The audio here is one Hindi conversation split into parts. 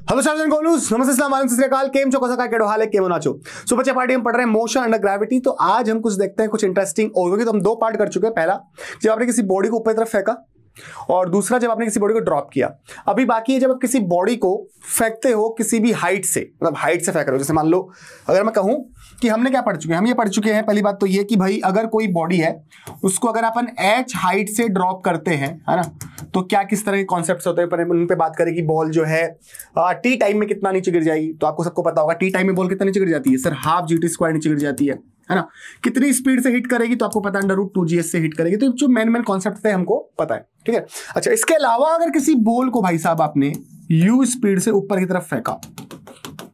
हेलो स्टूडेंट्स एंड गोलूस, नमस्ते, अस्सलाम वालेकुम, सत श्री अकाल, केम छो, कैसा केड़ो हाल है, केम नाचो। सो बच्चे पार्टी हम पढ़ रहे हैं मोशन अंडर ग्रेविटी। तो आज हम कुछ देखते हैं, कुछ इंटरेस्टिंग और तो हम दो पार्ट कर चुके हैं। पहला जब आपने किसी बॉडी को ऊपर की तरफ फेंका और दूसरा जब आपने किसी बॉडी को ड्रॉप किया। अभी बाकी है जब आप किसी बॉडी को फेंकते हो किसी भी हाइट से, मतलब हाइट से फेंक रहे हो। जैसे मान लो अगर मैं कहूं कि हमने क्या पढ़ चुके हैं, हम ये पढ़ चुके हैं पहली बात तो ये कि भाई अगर कोई बॉडी है उसको अगर अपन h हाइट से ड्रॉप करते हैं, है ना, तो क्या किस तरह के कॉन्सेप्ट्स होते हैं उन पे बात करें कि बॉल जो है टी टाइम में कितना नीचे गिर जाएगी। तो आपको सबको पता होगा टी टाइम में बॉल कितना नीचे गिर जाती है सर, हाफ GT² नीचे गिर जाती है ना। कितनी स्पीड से हिट करेगी तो आपको पता है √2GS से हिट करेगी। तो जो मेन कॉन्सेप्ट थे हमको पता है, ठीक है। अच्छा, इसके अलावा अगर किसी बॉल को भाई साहब आपने u स्पीड से ऊपर की तरफ फेंका,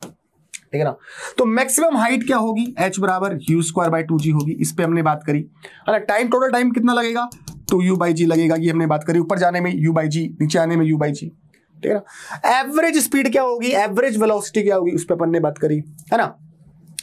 ठीक है ना, तो मैक्सिमम हाइट क्या होगी, h बराबर u²/2g होगी। इस पे हमने बात करी, है ना। टाइम, टोटल टाइम कितना लगेगा, 2u/g लगेगा, ये हमने बात करी। ऊपर जाने में u/g, नीचे आने में u/g, ठीक है ना। एवरेज स्पीड क्या होगी, एवरेज वेलोसिटी क्या होगी, उस पे अपन ने बात करी, है ना।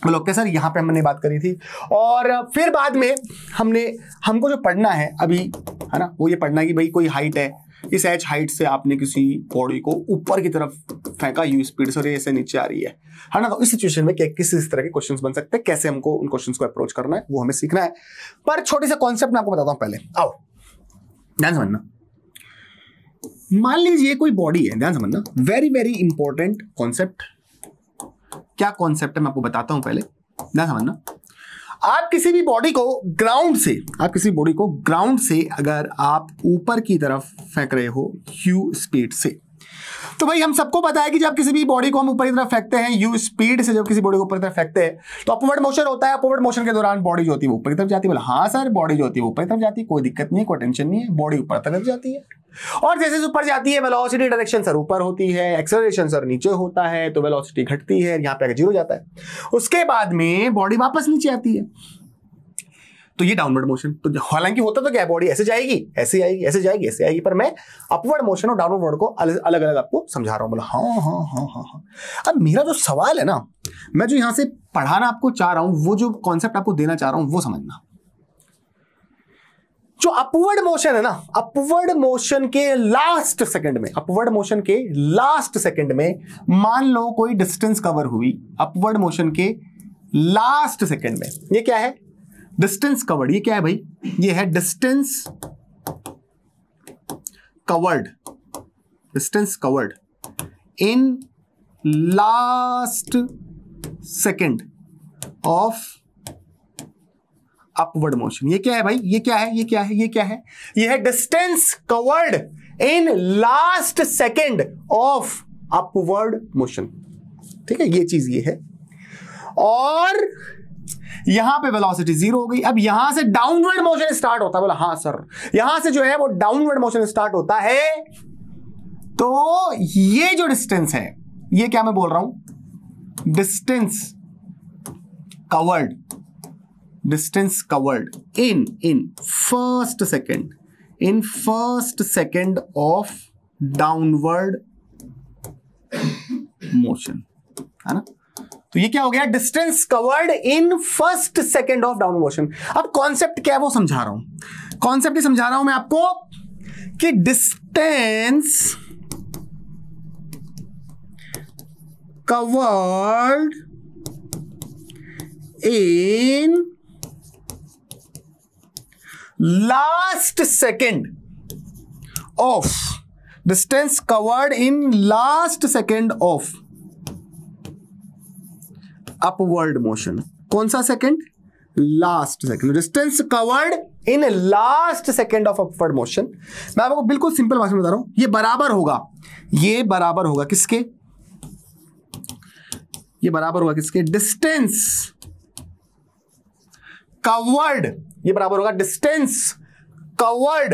ओके सर, यहां पे हमने बात करी थी। और फिर बाद में हमको जो पढ़ना है अभी, है ना, वो ये पढ़ना है कि भाई कोई हाइट है, इस h हाइट से आपने किसी बॉडी को ऊपर की तरफ फेंका u स्पीड से और ये ऐसे नीचे आ रही है ना। तो इस सिचुएशन में किस तरह के क्वेश्चंस बन सकते हैं, कैसे हमको उन क्वेश्चंस को अप्रोच करना है, वो हमें सीखना है। पर छोटी सा कॉन्सेप्ट मैं आपको बताता हूं पहले, आओ ध्यान समझना। मान लीजिए कोई बॉडी है, ध्यान समझना, वेरी वेरी इंपॉर्टेंट कॉन्सेप्ट। क्या कॉन्सेप्ट है मैं आपको बताता हूं, पहले ध्यान समझना। आप किसी भी बॉडी को ग्राउंड से अगर आप ऊपर की तरफ फेंक रहे हो u स्पीड से, तो भाई हम सबको पता है कि जब किसी भी बॉडी को हम ऊपर की तरफ फेंकते हैं u स्पीड से, जब किसी बॉडी को ऊपर की तरफ फेंकते हैं तो अपवर्ड मोशन होता है। अपवर्ड मोशन के दौरान बॉडी जो होती है वो ऊपर की तरफ जाती है। बोला हाँ सर, बॉडी जो होती है वो ऊपर की तरफ जाती है, कोई दिक्कत नहीं है, कोई टेंशन नहीं है, बॉडी ऊपर तरफ जाती है। और जैसे ऊपर जाती है वेलोसिटी डायरेक्शन सर ऊपर होती है, एक्सेलरेशन सर नीचे होता है, तो वेलोसिटी घटती है, यहाँ पे 0 जाता है। उसके बाद में बॉडी वापस नीचे आती है, तो ये डाउनवर्ड मोशन। तो हालांकि होता तो क्या है, बॉडी ऐसे जाएगी, ऐसे आएगी, ऐसे जाएगी, ऐसे आएगी, पर मैं अपवर्ड मोशन और डाउनवर्ड को अलग अलग आपको समझा रहा हूं। बोला हाँ। अब मेरा जो सवाल है ना, मैं जो यहां से पढ़ाना आपको चाह रहा हूं, वो जो कॉन्सेप्ट आपको देना चाह रहा हूं वो समझना। जो अपवर्ड मोशन है ना, अपवर्ड मोशन के लास्ट सेकंड में मान लो कोई डिस्टेंस कवर हुई, अपवर्ड मोशन के लास्ट सेकंड में, ये क्या है, डिस्टेंस कवर्ड। ये क्या है भाई, ये है distance covered in last second of upward motion. ये क्या है भाई, ये क्या है, ये है distance covered in last second of upward motion, ठीक है, ये चीज ये है। और यहां पे वेलोसिटी 0 हो गई। अब यहां से डाउनवर्ड मोशन स्टार्ट होता है। बोला हाँ सर, यहां से जो है वो डाउनवर्ड मोशन स्टार्ट होता है। तो ये जो डिस्टेंस है, ये क्या मैं बोल रहा हूं, distance covered in first second of downward motion, है ना। तो ये क्या हो गया, distance covered in first second of down motion. अब कॉन्सेप्ट क्या है वो समझा रहा हूं मैं आपको कि distance covered in last second of upward motion. कौन सा second, last second. Distance covered in last second of upward motion. मैं आपको बिल्कुल सिंपल भाषा में बता रहा हूं, ये बराबर होगा किसके, डिस्टेंस कवर्ड, ये बराबर होगा distance covered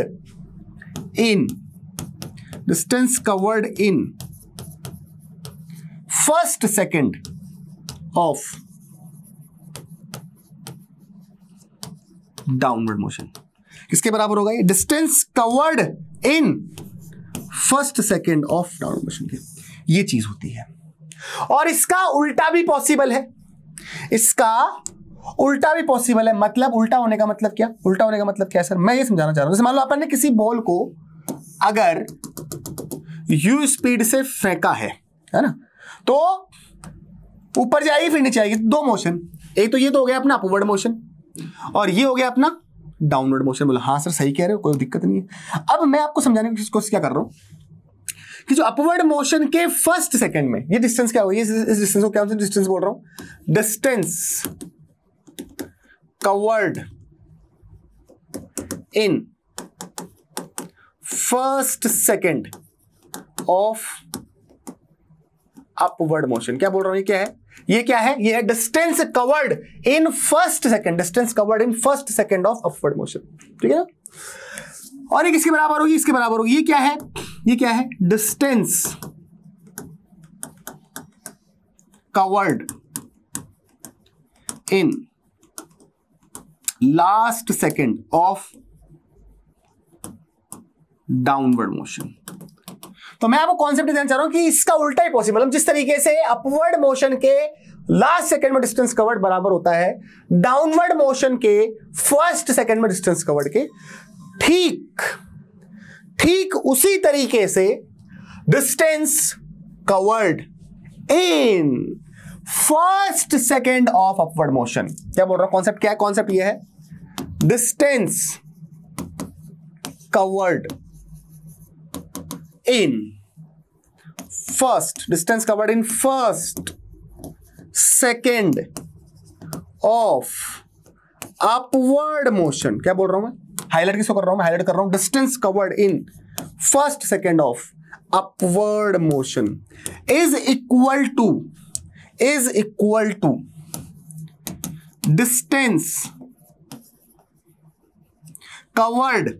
in first second of downward motion. किसके बराबर होगा ये, distance covered in first second of downward motion के। ये चीज होती है। और इसका उल्टा भी पॉसिबल है, मतलब उल्टा होने का मतलब क्या, सर मैं ये समझाना चाह रहा हूं। जैसे मान लो अपन ने किसी बॉल को अगर u स्पीड से फेंका है, है ना। तो ऊपर जाएगी फिर नीचे आएगी, दो मोशन, एक तो ये तो हो गया अपना अपवर्ड मोशन और ये हो गया अपना डाउनवर्ड मोशन। बोला हाँ सर सही कह रहे हो, कोई दिक्कत नहीं है। अब मैं आपको समझाने की कोशिश क्या कर रहा हूं कि जो अपवर्ड मोशन के फर्स्ट सेकंड में ये डिस्टेंस क्या होगी, इस डिस्टेंस को क्या डिस्टेंस बोल रहा हूं, distance covered in first second of upward motion. क्या बोल रहा हूं, ये क्या है, ये क्या है, ये है distance covered in first second, distance covered in first second of upward motion. ठीक है ना। और ये किसके बराबर होगी, इसके बराबर होगी। ये क्या है, ये क्या है, distance covered in last second of downward motion. तो मैं आपको कॉन्सेप्ट देना चाह रहा हूं कि इसका उल्टा ही पॉसिबल है। जिस तरीके से अपवर्ड मोशन के लास्ट सेकंड में डिस्टेंस कवर्ड बराबर होता है डाउनवर्ड मोशन के फर्स्ट सेकंड में डिस्टेंस कवर्ड के, ठीक उसी तरीके से distance covered in first second of upward motion. क्या बोल रहा हूं, कॉन्सेप्ट क्या है, कॉन्सेप्ट ये है distance covered in first, distance covered in first second of upward motion. क्या बोल रहा हूं मैं, हाईलाइट किसको कर रहा हूं, मैं हाईलाइट कर रहा हूं distance covered in first second of upward motion is equal to distance covered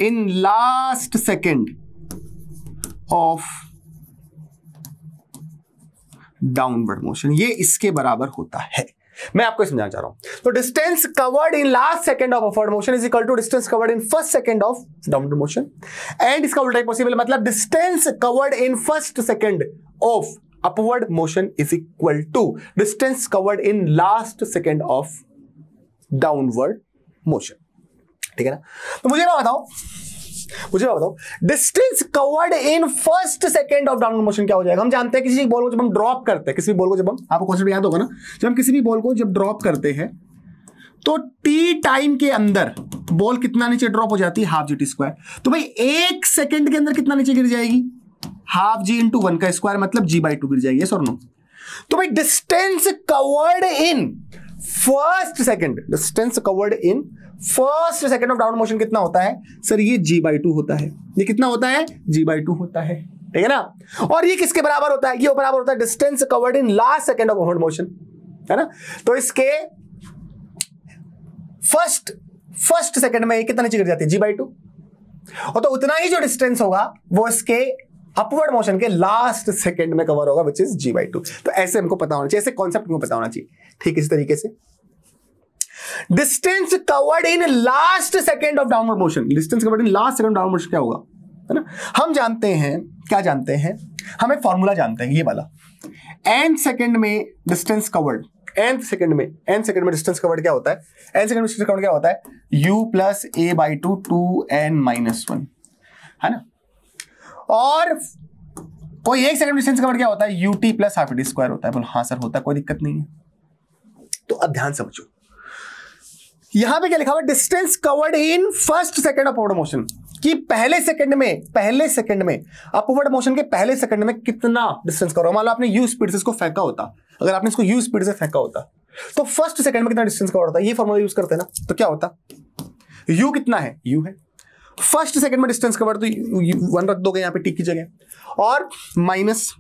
in last second of downward motion. ये इसके बराबर होता है। मैं आपको समझाना चाह रहा हूं। तो distance covered in last second of upward motion is equal to distance covered in first second of downward motion, and इसका उल्टा पॉसिबल, मतलब distance covered in first second of upward motion is equal to distance covered in last second of downward motion. ठीक है ना। तो मुझे बताओ distance covered in first second of downward motion क्या हो जाएगा। हम जानते हैं किसी बॉल को जब हम ड्रॉप करते हैं, किसी भी बॉल को जब हम, आपको कॉन्सेप्ट याद होगा ना, जब हम किसी भी बॉल को जब ड्रॉप करते हैं तो टी टाइम के अंदर बॉल कितना नीचे ड्रॉप हो जाती है, हाफ जी टी स्क्वायर। तो भाई एक सेकंड के अंदर कितना नीचे गिर जाएगी, हाफ जी इंटू 1 का स्क्वायर, मतलब g/2 गिर जाएगी। यस और नो। तो भाई distance covered in first second, distance covered in first second of downward motion कितना होता है सर, ये g/2 होता है। ये कितना होता है, g/2 होता है। ठीक है ना। और ये किसके बराबर होता है, ये बराबर होता है distance covered in last second of upward motion, है ना। तो इसके फर्स्ट सेकंड में ये कितना नीचे गिर जाती है, g/2। और तो उतना ही जो डिस्टेंस होगा वो इसके अपवर्ड मोशन के लास्ट सेकंड में कवर होगा, विच इज g/2। तो ऐसे हमको पता होना चाहिए, ऐसे कॉन्सेप्ट हमको पता होना चाहिए। ठीक इस तरीके से distance covered in last second of downward motion, distance covered in last second downward motion क्या होगा, है ना। हम जानते हैं, क्या जानते हैं, हम एक फॉर्मूला जानते हैं ये वाला, n सेकंड में डिस्टेंस कवर्ड, n सेकंड में डिस्टेंस कवर्ड क्या होता है, n सेकंड में डिस्टेंस कवर्ड क्या होता है, u प्लस a/2 2n-1, है ना। और कोई एक सेकंड डिस्टेंस कवर्ड क्या होता है, ut plus half T square होता है। बोल हाँ सर होता है, कोई दिक्कत नहीं है। तो अब ध्यान समझो, यहां पे क्या लिखा हुआ है, distance covered in first second of upward motion, कि पहले सेकंड में अपवर्ड मोशन के पहले सेकंड में कितना डिस्टेंस कवर। मान लो आपने u स्पीड से इसको फेंका होता, अगर आपने इसको u स्पीड से फेंका होता तो फर्स्ट सेकंड में कितना डिस्टेंस कवर होता, ये फॉर्मूला यूज करते हैं ना। तो क्या होता, u कितना है, u है, फर्स्ट सेकंड में डिस्टेंस कवर तो 1 रख दोगे यहां पे टी की जगह, और माइनस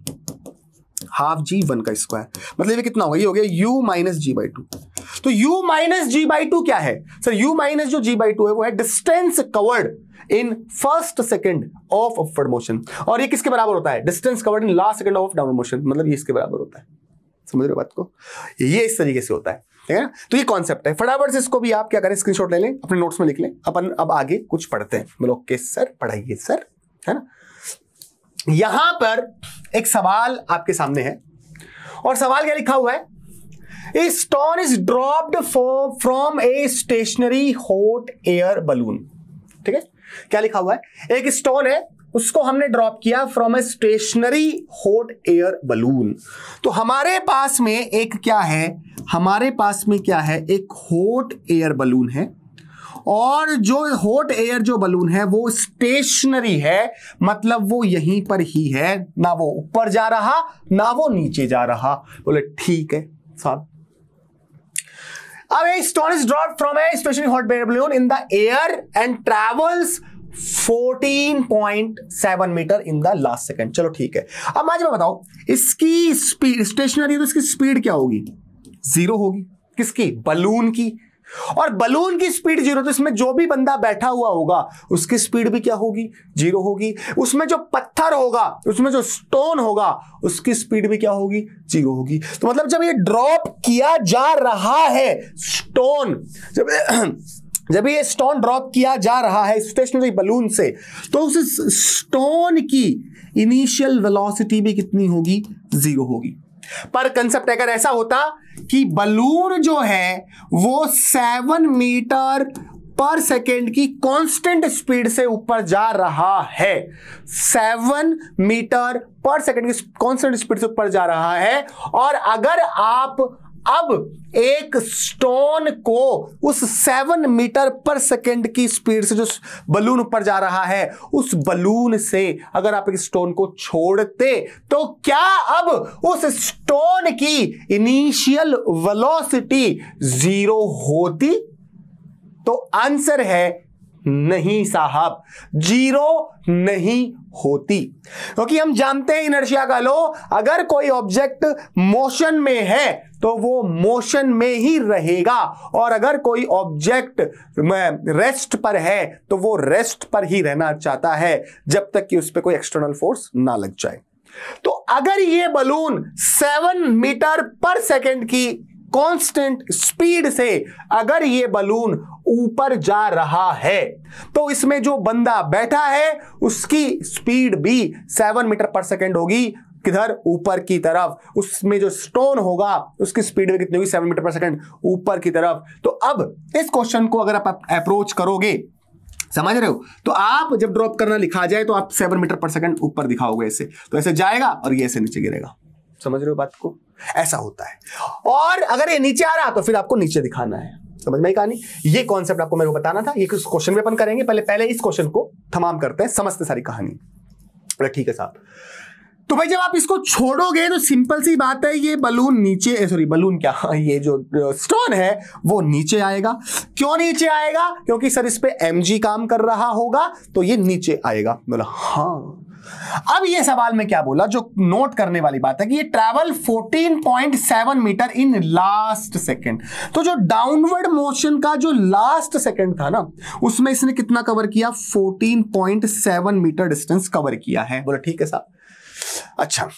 हाफ जी 1 का स्क्वायर, मतलब ये कितना होगा, ये हो गया u माइनस g/2। तो u माइनस g/2 क्या है सर, u माइनस जो g/2 है वो है distance covered in first second of upward motion, और ये किसके बराबर होता है, distance covered in last second of downward motion, मतलब ये इसके बराबर होता है। समझ रहे हो बात को, ये इस तरीके से होता है। ठीक है ना। तो ये कॉन्सेप्ट है, फटाफट से इसको भी आप क्या करें, स्क्रीनशॉट ले लें, अपने नोट्स में लिख लें। अपन अब आगे कुछ पढ़ते हैं। बोलो ओके सर, पढ़ाइए सर, है ना। यहां पर एक सवाल आपके सामने है, और सवाल क्या लिखा हुआ है, ए stone is dropped from a stationary hot air balloon. ठीक है, क्या लिखा हुआ है, एक स्टोन है उसको हमने ड्रॉप किया from a stationary hot air balloon. तो हमारे पास में एक क्या है, हमारे पास में क्या है, एक हॉट एयर बलून है, और जो हॉट एयर जो बलून है वो स्टेशनरी है, मतलब वो यहीं पर ही है, ना वो ऊपर जा रहा ना वो नीचे जा रहा। बोले ठीक है साहब। अब a stone is dropped from a stationary hot air balloon in the air and travels 14.7 metre in the last second. चलो ठीक है। अब मुझे बताओ इसकी स्पीड, स्टेशनरी तो इसकी स्पीड क्या होगी, 0 होगी। किसकी, बलून की। और बलून की स्पीड 0, तो इसमें जो भी बंदा बैठा हुआ होगा उसकी स्पीड भी क्या होगी, 0 होगी। उसमें जो पत्थर होगा, उसमें जो स्टोन होगा, उसकी स्पीड भी क्या होगी, 0 होगी। तो मतलब जब ये ड्रॉप किया जा रहा है स्टोन, जब ये स्टोन ड्रॉप किया जा रहा है स्टेशनरी बलून से, तो उस स्टोन की इनिशियल वेलोसिटी भी कितनी होगी, 0 होगी। पर कंसेप्ट अगर ऐसा होता कि बलून जो है वो 7 मीटर पर सेकेंड की कांस्टेंट स्पीड से ऊपर जा रहा है, 7 मीटर पर सेकेंड की कांस्टेंट स्पीड से ऊपर जा रहा है, और अगर आप अब एक स्टोन को उस 7 मीटर पर सेकेंड की स्पीड से जो बलून ऊपर जा रहा है, उस बलून से अगर आप एक स्टोन को छोड़ते, तो क्या अब उस स्टोन की इनिशियल वेलोसिटी 0 होती? तो आंसर है नहीं साहब, 0 नहीं होती। क्योंकि हम जानते हैं इनर्शिया का लॉ, अगर कोई ऑब्जेक्ट मोशन में है तो वो मोशन में ही रहेगा, और अगर कोई ऑब्जेक्ट रेस्ट पर है तो वो रेस्ट पर ही रहना चाहता है जब तक कि उस पर कोई एक्सटर्नल फोर्स ना लग जाए। तो अगर ये बलून 7 मीटर पर सेकेंड की कांस्टेंट स्पीड से अगर ये बलून ऊपर जा रहा है, तो इसमें जो बंदा बैठा है उसकी स्पीड भी 7 मीटर पर सेकेंड होगी। किधर, ऊपर की तरफ। उसमें जो स्टोन होगा उसकी स्पीड भी कितनी होगी, 7 मीटर पर सेकेंड ऊपर की तरफ। तो अब इस क्वेश्चन को अगर आप अप्रोच करोगे, समझ रहे हो, तो आप जब ड्रॉप करना लिखा जाए तो आप 7 मीटर पर सेकेंड ऊपर दिखाओगे ऐसे, तो ऐसे जाएगा और ये ऐसे नीचे गिरेगा। समझ रहे हो बात को, ऐसा होता है। और अगर ये नीचे आ रहा तो फिर आपको नीचे दिखाना है। समझ में आई कहानी? ये कॉन्सेप्ट आपको मेरे को बताना था। ये क्वेश्चन में अपन करेंगे, पहले इस क्वेश्चन को तमाम करते हैं, समझते सारी कहानी। ठीक है साहब। तो भाई जब आप इसको छोड़ोगे तो सिंपल सी बात है, ये बलून नीचे, सॉरी बलून क्या, ये जो स्टोन है वो नीचे आएगा। क्यों नीचे आएगा? क्योंकि सर इस पे mg काम कर रहा होगा, तो ये नीचे आएगा। बोला हाँ। अब ये सवाल में क्या बोला, जो नोट करने वाली बात है कि ये travel 14.7 metre in last second. तो जो डाउनवर्ड मोशन का जो लास्ट सेकेंड था ना, उसमें इसने कितना कवर किया, 14.7 मीटर डिस्टेंस कवर किया है। बोला ठीक है साहब। अच्छा,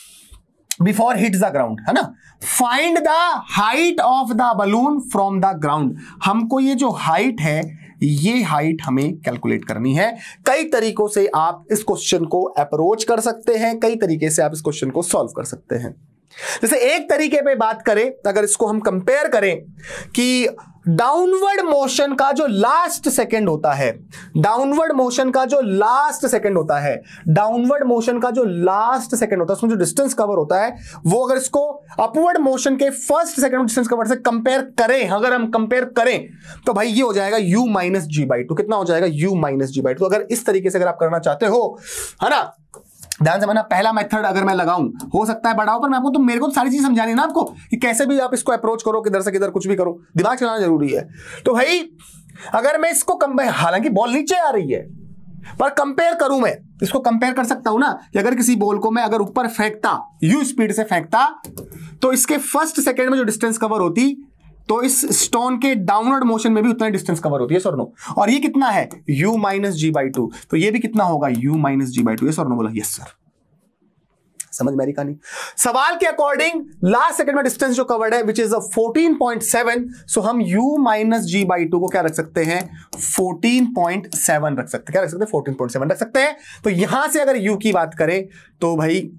बिफोर हिट द ग्राउंड, है ना, find the height of the balloon from the ground. हमको ये जो हाइट है, ये हाइट हमें कैलकुलेट करनी है। कई तरीकों से आप इस क्वेश्चन को अप्रोच कर सकते हैं, कई तरीके से आप इस क्वेश्चन को सॉल्व कर सकते हैं। जैसे एक तरीके पे बात करें, अगर इसको हम कंपेयर करें कि डाउनवर्ड मोशन का जो लास्ट सेकंड होता है, डाउनवर्ड मोशन का जो लास्ट सेकंड होता है, डाउनवर्ड मोशन का जो लास्ट सेकंड होता है, उसमें जो डिस्टेंस कवर होता है, वो अगर इसको अपवर्ड मोशन के फर्स्ट सेकंड डिस्टेंस कवर से कंपेयर करें, अगर हम कंपेयर करें तो भाई ये हो जाएगा u माइनस g/2। कितना हो जाएगा, u माइनस g/2। अगर इस तरीके से अगर आप करना चाहते हो, है ना, ध्यान से, पहला मेथड अगर मैं लगाऊं, हो सकता है बढ़ाओ, पर मैं आपको तो मेरे को तो सारी चीज समझानी है ना आपको, कि कैसे भी आप इसको अप्रोच करो, किधर से किधर कुछ भी करो, दिमाग चलाना जरूरी है। तो भाई अगर मैं इसको कंपेयर, हालांकि बॉल नीचे आ रही है, पर कंपेयर करूं, मैं इसको कंपेयर कर सकता हूं ना, कि अगर किसी बॉल को मैं अगर ऊपर फेंकता, u स्पीड से फेंकता, तो इसके फर्स्ट सेकेंड में जो डिस्टेंस कवर होती, तो इस स्टोन के डाउनवर्ड मोशन में भी उतना डिस्टेंस कवर होती है, सर नो। और ये कितना है, u माइनस g/2, तो ये भी कितना होगा, u माइनस g/2। यस और नो? बोला यस सर। समझ मेरी कहानी? सवाल के अकॉर्डिंग लास्ट सेकंड में डिस्टेंस जो कवर्ड है विच इज 14.7, सो हम u माइनस g/2 को क्या रख सकते हैं, 14.7 रख सकते हैं। क्या रख सकते हैं, 14.7 रख सकते हैं। तो यहां से अगर u की बात करें तो भाई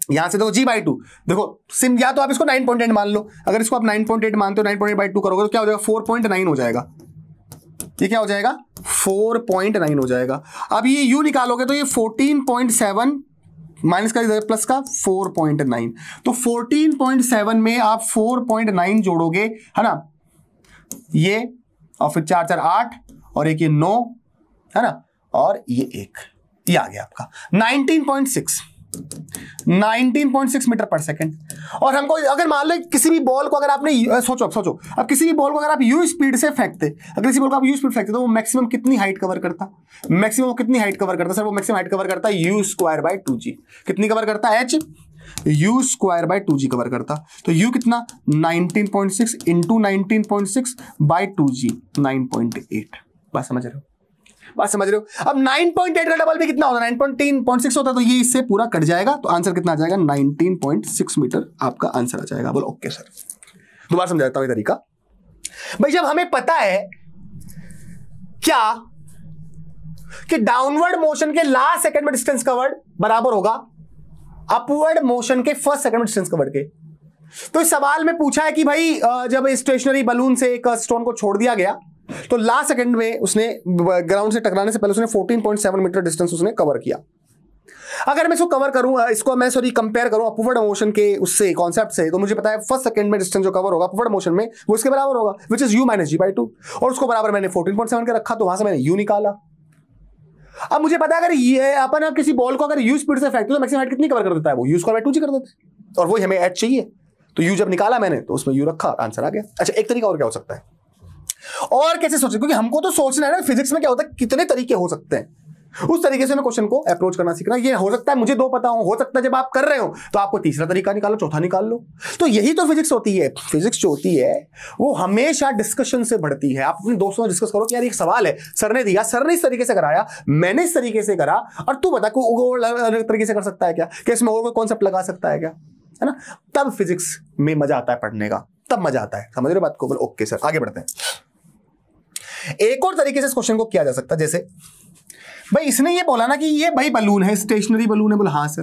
यहां से देखो g/2, देखो सिम, या तो आप इसको 9.8 मान लो। अगर इसको आप 9.8 मानते हो, 9.8/2 करोगे तो क्या हो जाएगा, 4.9 हो जाएगा। ये क्या हो जाएगा 4.9 हो जाएगा। अब ये u निकालोगे तो ये 14.7 माइनस का प्लस का 4.9, तो 14.7 में आप 4.9 जोड़ोगे है ना, ये और फिर 4 4 8 और एक ये 9 है ना, और ये एक, ये आ गया आपका 19.6 मीटर पर सेकंड। और हमको अगर मान लो किसी भी बॉल को अगर आपने सोचो अब किसी भी बॉल को अगर आप यू स्पीड से फेंकते, अगर किसी बॉल को आप यू स्पीड फेंकते तो वो मैक्सिमम कितनी हाइट कवर करता, मैक्सिमम कितनी हाइट कवर करता सर, वो मैक्सिमम हाइट कवर करता है यू स्क्वायर बाय 2g। कितनी कवर करता है H, you square by 2g cover करता। तो यू कितना 19.6 इंटू 19.6 बाय 2g 9.8। बात समझ रहे हो, बात समझ रहे हो। अब 9.8 का डबल भी कितना होता है 19.6 होता है, तो ये इससे पूरा कट जाएगा, तो आंसर कितना आ जाएगा 19.6 मीटर आपका आंसर आ जाएगा। बोलो ओके सर। दोबारा समझाता हूं ये तरीका। भाई जब हमें पता है क्या कि डाउनवर्ड मोशन के लास्ट सेकंड में डिस्टेंस कवर्ड बराबर होगा अपवर्ड मोशन के फर्स्ट सेकंड में डिस्टेंस कवर्ड के, तो इस सवाल में पूछा है कि भाई जब स्टेशनरी बलून से एक स्टोन को छोड़ दिया गया तो लास्ट सेकंड में उसने ग्राउंड से टकराने से पहले उसने 14.7 मीटर डिस्टेंस उसने कवर किया। अगर मैं इसको कवर करूं, इसको मैं कंपेयर करूं अपवर्ड मोशन के उससे कॉन्सेप्ट से, तो मुझे पता है फर्स्ट सेकंड में डिस्टेंस जो कवर होगा अपवर्ड मोशन में वो इसके बराबर होगा, which is u minus g/2, और उसको बराबर मैंने 14.7 के रखा, तो वहां से मैंने u निकाला। अब मुझे पता है अगर ये अपन किसी बॉल को अगर u स्पीड से फेंकते तो मैक्सिमम हाइट कितनी कवर कर देता है वो u स्क्वायर बाय 2g कर देता है, और वही हमें h चाहिए, तो u जब निकाला मैंने तो उसमें u रखा, आंसर आ गया। अच्छा एक तरीका और क्या हो सकता है, और कैसे सोचें, क्योंकि हमको तो सोचना है ना फिजिक्स में क्या होता है कितने तरीके हो सकते हैं, उस तरीके से मैं क्वेश्चन को अप्रोच करना सीखना। ये हो सकता है मुझे दो पता हो सकता है जब आप कर रहे हो तो आपको तीसरा तरीका निकालो, चौथा निकाल लो। तो यही तो फिजिक्स होती है। फिजिक्स जो होती है वो हमेशा डिस्कशन से बढ़ती है। आप अपने दोस्तों से डिस्कस करो कि यार एक सवाल है, सर ने दिया, सर ने इस तरीके से कराया, मैंने इस तरीके से करा, और तू बता कोई अलग तरीके से कर सकता है क्या, इसमें और कोई कॉन्सेप्ट लगा सकता है क्या, है ना। तब फिजिक्स में मजा आता है पढ़ने का, तब मजा आता है। समझ रहे बात को। ओके सर आगे बढ़ते हैं। एक और तरीके से इस क्वेश्चन को किया जा सकता है, जैसे भाई इसने ये बोला ना कि ये भाई बलून है, स्टेशनरी बलून है, बोला हाँ सर,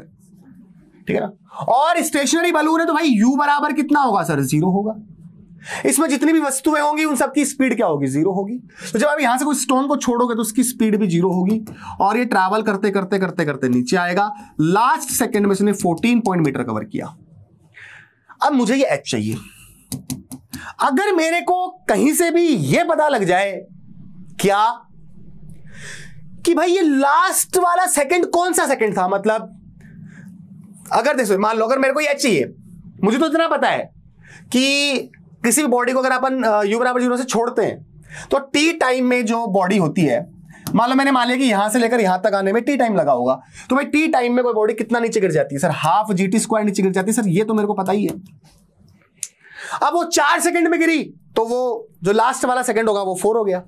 ठीक है ना, और स्टेशनरी बलून है तो भाई u बराबर कितना होगा सर 0 होगा। इसमें जितनी भी वस्तुएं होंगी उन सबकी स्पीड क्या होगी 0 होगी। तो जब आप यहां से कोई स्टोन को छोड़ोगे तो उसकी स्पीड भी 0 होगी, और ये ट्रैवल करते करते करते करते नीचे आएगा। लास्ट सेकंड में इसने 14 मीटर कवर किया। अब मुझे ये h चाहिए। अगर मेरे को कहीं से भी ये पता लग जाए क्या कि भाई ये लास्ट वाला सेकंड कौन सा सेकंड था, मतलब अगर देखो मान लो अगर मेरे को ये चाहिए, मुझे तो इतना पता है कि किसी भी बॉडी को अगर अपन u बराबर 0 से छोड़ते हैं तो t टाइम में जो बॉडी होती है, मान लो मैंने मान लिया कि यहां से लेकर यहां तक आने में t टाइम लगा होगा, तो भाई t टाइम में कोई बॉडी कितना नीचे गिर जाती है सर, हाफ gt² नीचे गिर जाती है सर, ये तो मेरे को पता ही है। अब वो 4 सेकंड में गिरी तो वो जो लास्ट वाला सेकंड होगा वो 4 हो गया।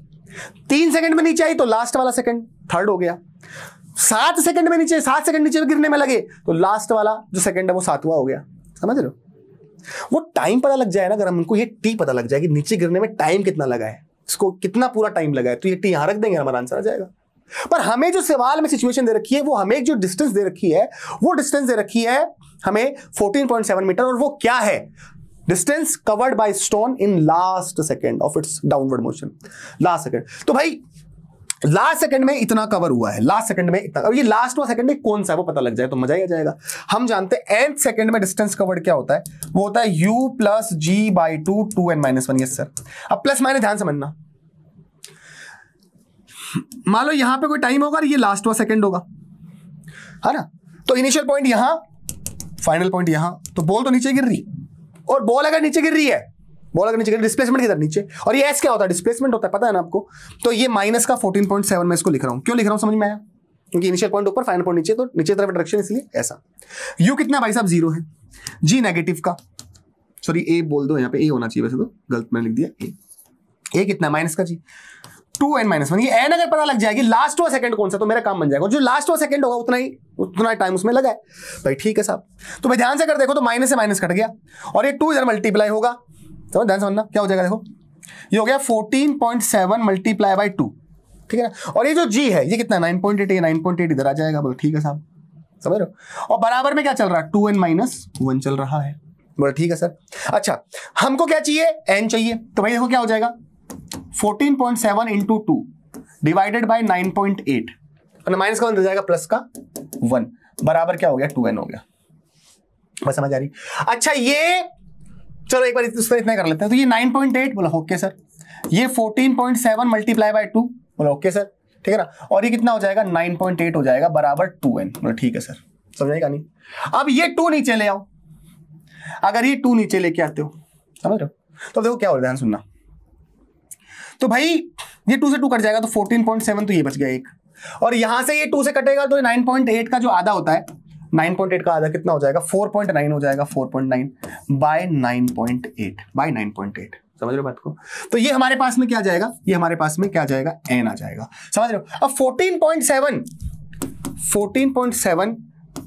3 सेकंड में नीचे आई तो लास्ट वाला सेकंड 3rd हो गया। 7 सेकंड में नीचे 7 सेकंड नीचे गिरने में लगे तो लास्ट वाला जो सेकंड है वो 7वां हो गया। समझ रहे हो, वो टाइम पता लग जाए ना, अगर हमको ये टी पता लग जाए कि नीचे गिरने में टाइम कितना लगा है, इसको कितना पूरा टाइम लगा है, तो ये टी यहां रख देंगे, हमारा आंसर आ जाएगा। पर हमें जो सवाल में सिचुएशन दे रखी है, वो हमें जो डिस्टेंस दे रखी है, वो डिस्टेंस दे रखी है हमें 14.7 मीटर, और वो क्या है, distance covered by stone in last second of its downward motion, last second. तो भाई लास्ट सेकंड में इतना कवर हुआ है, लास्ट सेकंड में इतना, और ये लास्ट वाला सेकंड में कौन सा है वो पता लग जाए तो मजा ही आ जाएगा। हम जानते हैं nth सेकंड में डिस्टेंस कवर्ड क्या होता है, वो होता है u plus g/2 2n-1। Yes sir. अब प्लस माइनस ध्यान समझना, मान लो यहां पे कोई टाइम होगा और ये लास्ट वाला सेकंड होगा, है ना, तो इनिशियल पॉइंट यहां, फाइनल पॉइंट यहां, तो बॉल तो नीचे गिर रही, और बॉल अगर नीचे गिर रही है, बॉल अगर नीचे गिर, डिस्प्लेसमेंट किधर नीचे, और ये एस क्या होता है, डिस्प्लेसमेंट होता है, पता है ना आपको। तो ये माइनस का 14.7 में इसको लिख रहा हूं, क्यों लिख रहा हूं समझ में आया, क्योंकि इनिशियल पॉइंट ऊपर, फाइनल पॉइंट नीचे, तो नीचे तरफ डायरेक्शन, इसलिए ऐसा। यू कितना भाई साहब 0 है, जी नेगेटिव का, सॉरी ए बोल दो, यहाँ पे ए होना चाहिए, वैसे तो गलत मैंने लिख दिया। ए कितना माइनस का जी 2n-1। ये एन अगर पता लग जाएगी लास्ट वाला सेकंड कौन सा, तो मेरा काम बन जाएगा। जो लास्ट वाला सेकंड होगा उतना टाइम उसमें लगा है भाई, ठीक है साहब। तो भाई ध्यान से कर देखो, तो माइनस से माइनस कट गया, और ये 2 इधर मल्टीप्लाई होगा, तो ध्यान समझना क्या हो जाएगा, देखो ये हो गया 14.7 मल्टीप्लाई बाय 2, ठीक है ना। और ये जो जी है ये कितना 9.8, ये 9.8 इधर आ जाएगा, बोलो ठीक है साहब, समझ रहे हो। और बराबर में क्या चल रहा है, 2n-1 चल रहा है, बोलो ठीक है सर। अच्छा हमको क्या चाहिए, n चाहिए, तो भाई देखो क्या हो जाएगा 14.7 इंटू 2 डिवाइडेड बाई 9.8 और माइनस का 1 रह जाएगा प्लस का 1 बराबर क्या हो गया 2n हो गया। बस समझ आ रही। अच्छा ये चलो एक बार इतना कर लेते हैं। तो ये 9.8 बोला ओके सर, ये 14.7 मल्टीप्लाई बाय 2 बोला ओके सर, ठीक है ना, और ये कितना हो जाएगा 9.8 हो जाएगा बराबर 2n बोला ठीक है सर। समझेगा नहीं। अब ये 2 नीचे ले आओ, अगर ये 2 नीचे लेके आते हो समझ रहे हो तो देखो क्या हो ध्यान सुनना। तो भाई ये 2 से 2 कट जाएगा तो 14.7 तो ये बच गया एक, और यहां से ये 2 से कटेगा तो 9.8 का जो आधा होता है 9.8 का आधा कितना हो जाएगा 4.9 हो जाएगा 4.9 बाय 9.8 बाय 9.8। समझ रहे हो बात को। तो ये हमारे पास में क्या आ जाएगा, ये हमारे पास में क्या आ जाएगा n आ जाएगा। समझ रहे हो। अब 14.7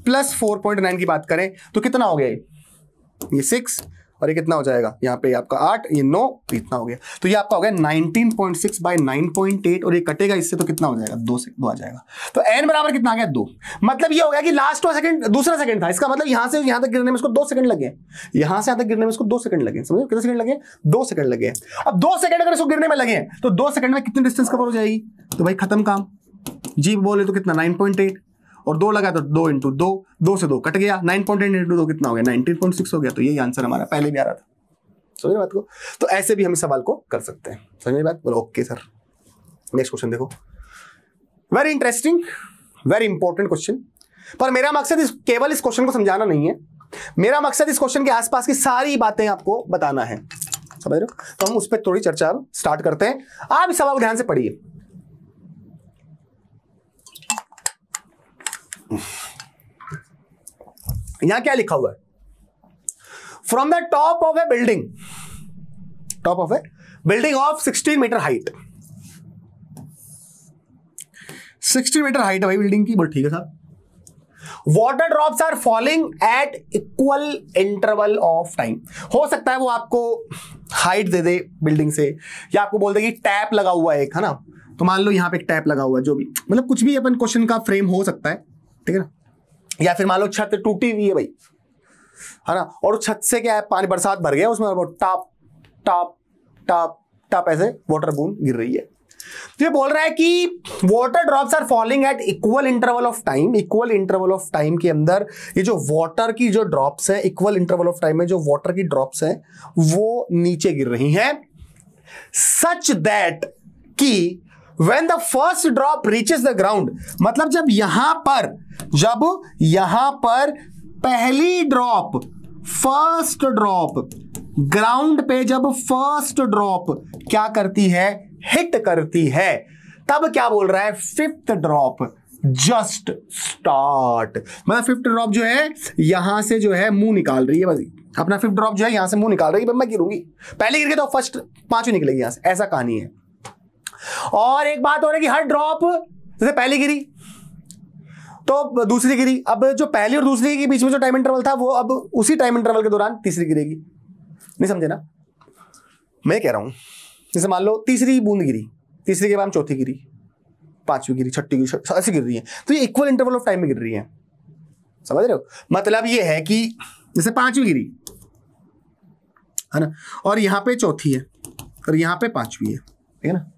प्लस 4.9 की बात करें तो कितना हो गया ये 6 और ये कितना हो जाएगा यहाँ पे आपका 8 ये 9 इतना हो गया। तो ये आपका हो गया 19.6 बाय 9.8 और ये कटेगा इससे तो कितना हो जाएगा 2 से 2 आ जाएगा। तो n बराबर कितना आ गया 2। मतलब ये हो गया कि लास्ट सेकंड दूसरा सेकंड था, इसका मतलब यहां से यहां तक गिरने में इसको 2 सेकंड लगे, यहां से यहां तक गिरने में इसको 2 सेकंड लगे। समझो कितने सेकंड लगे 2 सेकंड लगे। अब 2 सेकंड अगर इसको गिरने में लगे तो 2 सेकंड में कितनी डिस्टेंस कवर हो जाएगी, तो भाई खत्म काम। जी बोले तो कितना 9.8 और 2 लगा तो 2 इंटू 2, 2 से 2 कट गया, 9.8 इंटू 2 कितना हो गया 19.6 हो गया। तो यही आंसर हमारा पहले भी आ रहा था। समझ बात को। तो ऐसे भी हम इस सवाल को कर सकते हैं। समझ बात बोलो ओके सर। नेक्स्ट क्वेश्चन देखो, very interesting very important question, पर मेरा मकसद केवल इस क्वेश्चन को समझाना नहीं है, मेरा मकसद इस क्वेश्चन के आसपास की सारी बातें आपको बताना है। समझ रहे हो। तो हम उस पर थोड़ी चर्चा स्टार्ट करते हैं। आप इस सवाल को ध्यान से पढ़िए। यहां क्या लिखा हुआ है, from the top of a building of 16 metre height, 16 metre height है भाई बिल्डिंग की। बोल ठीक है साहब। Water drops are falling at equal interval of time. हो सकता है वो आपको हाइट दे दे बिल्डिंग से, या आपको बोल दे कि टैप लगा हुआ है एक, है ना, तो मान लो यहां पे एक टैप लगा हुआ है, जो भी मतलब कुछ भी अपन क्वेश्चन का फ्रेम हो सकता है, ठीक है ना। या फिर मान लो छत टूटी हुई है भाई, है ना, और छत से क्या है पानी बरसात भर गया उसमें, टॉप टॉप टॉप टॉप ऐसे वाटर बूंद गिर रही है। तो ये बोल रहा है कि water drops are falling at equal interval of time. Equal interval of time के अंदर ये जो वाटर की जो ड्रॉप्स है, इक्वल इंटरवल ऑफ टाइम में जो वाटर की ड्रॉप्स है वो नीचे गिर रही हैं, सच दैट कि when the first drop reaches the ground, मतलब जब यहां पर पहली ड्रॉप फर्स्ट ड्रॉप ग्राउंड पे जब फर्स्ट ड्रॉप क्या करती है हिट करती है, तब क्या बोल रहा है फिफ्थ ड्रॉप जस्ट स्टार्ट। मतलब फिफ्थ ड्रॉप जो है यहां से जो है मुंह निकाल रही है, बस अपना फिफ्थ ड्रॉप जो है यहां से मुंह निकाल रही है, मैं गिरूंगी, पहले गिर के तो फर्स्ट 5 निकलेगी यहां से, ऐसा कहानी है। और एक बात हो रही है कि हर ड्रॉप जैसे पहली गिरी तो दूसरी गिरी, अब जो पहली और दूसरी के बीच में जो टाइम इंटरवल था वो अब उसी टाइम इंटरवल के दौरान तीसरी गिरेगी। नहीं समझे ना मैं कह रहा हूं। जैसे मान लो तीसरी बूंद गिरी, तीसरी के बाद चौथी गिरी, पांचवी गिरी, छठी गिरी, ऐसी गिर रही है, तो ये इक्वल इंटरवल ऑफ टाइम में गिर रही है। समझ रहे हो। मतलब ये है कि जैसे पांचवी गिरी है ना, और यहां पे चौथी है और यहां पे पांचवी है, ठीक है ना,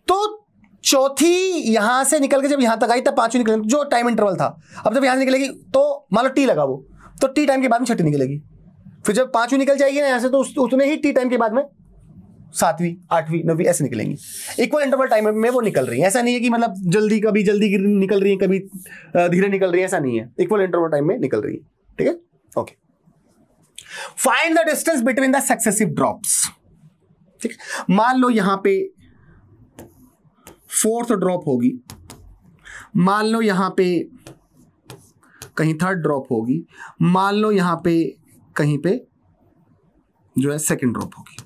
तो चौथी यहां से निकल के जब यहां तक आई तब पांचवी निकलेगी, जो टाइम इंटरवल था। अब जब यहां से निकलेगी तो मान लो टी लगा वो, तो टी टाइम के बाद में छठी निकलेगी, फिर जब पांचवी निकल जाएगी ना यहां से तो उतने ही टी टाइम के बाद में सातवीं, आठवीं, नवीं ऐसे निकलेंगी। इक्वल इंटरवल टाइम में वो निकल रही है। ऐसा नहीं है कि मतलब जल्दी कभी जल्दी निकल रही है कभी धीरे निकल रही है, ऐसा नहीं है, इक्वल इंटरवल टाइम में निकल रही है। ठीक है okay. Find the distance between the successive drops. ठीक है, मान लो यहां पे फोर्थ ड्रॉप होगी, मान लो यहां पे कहीं थर्ड ड्रॉप होगी, मान लो यहां पे कहीं पे जो है सेकंड ड्रॉप होगी।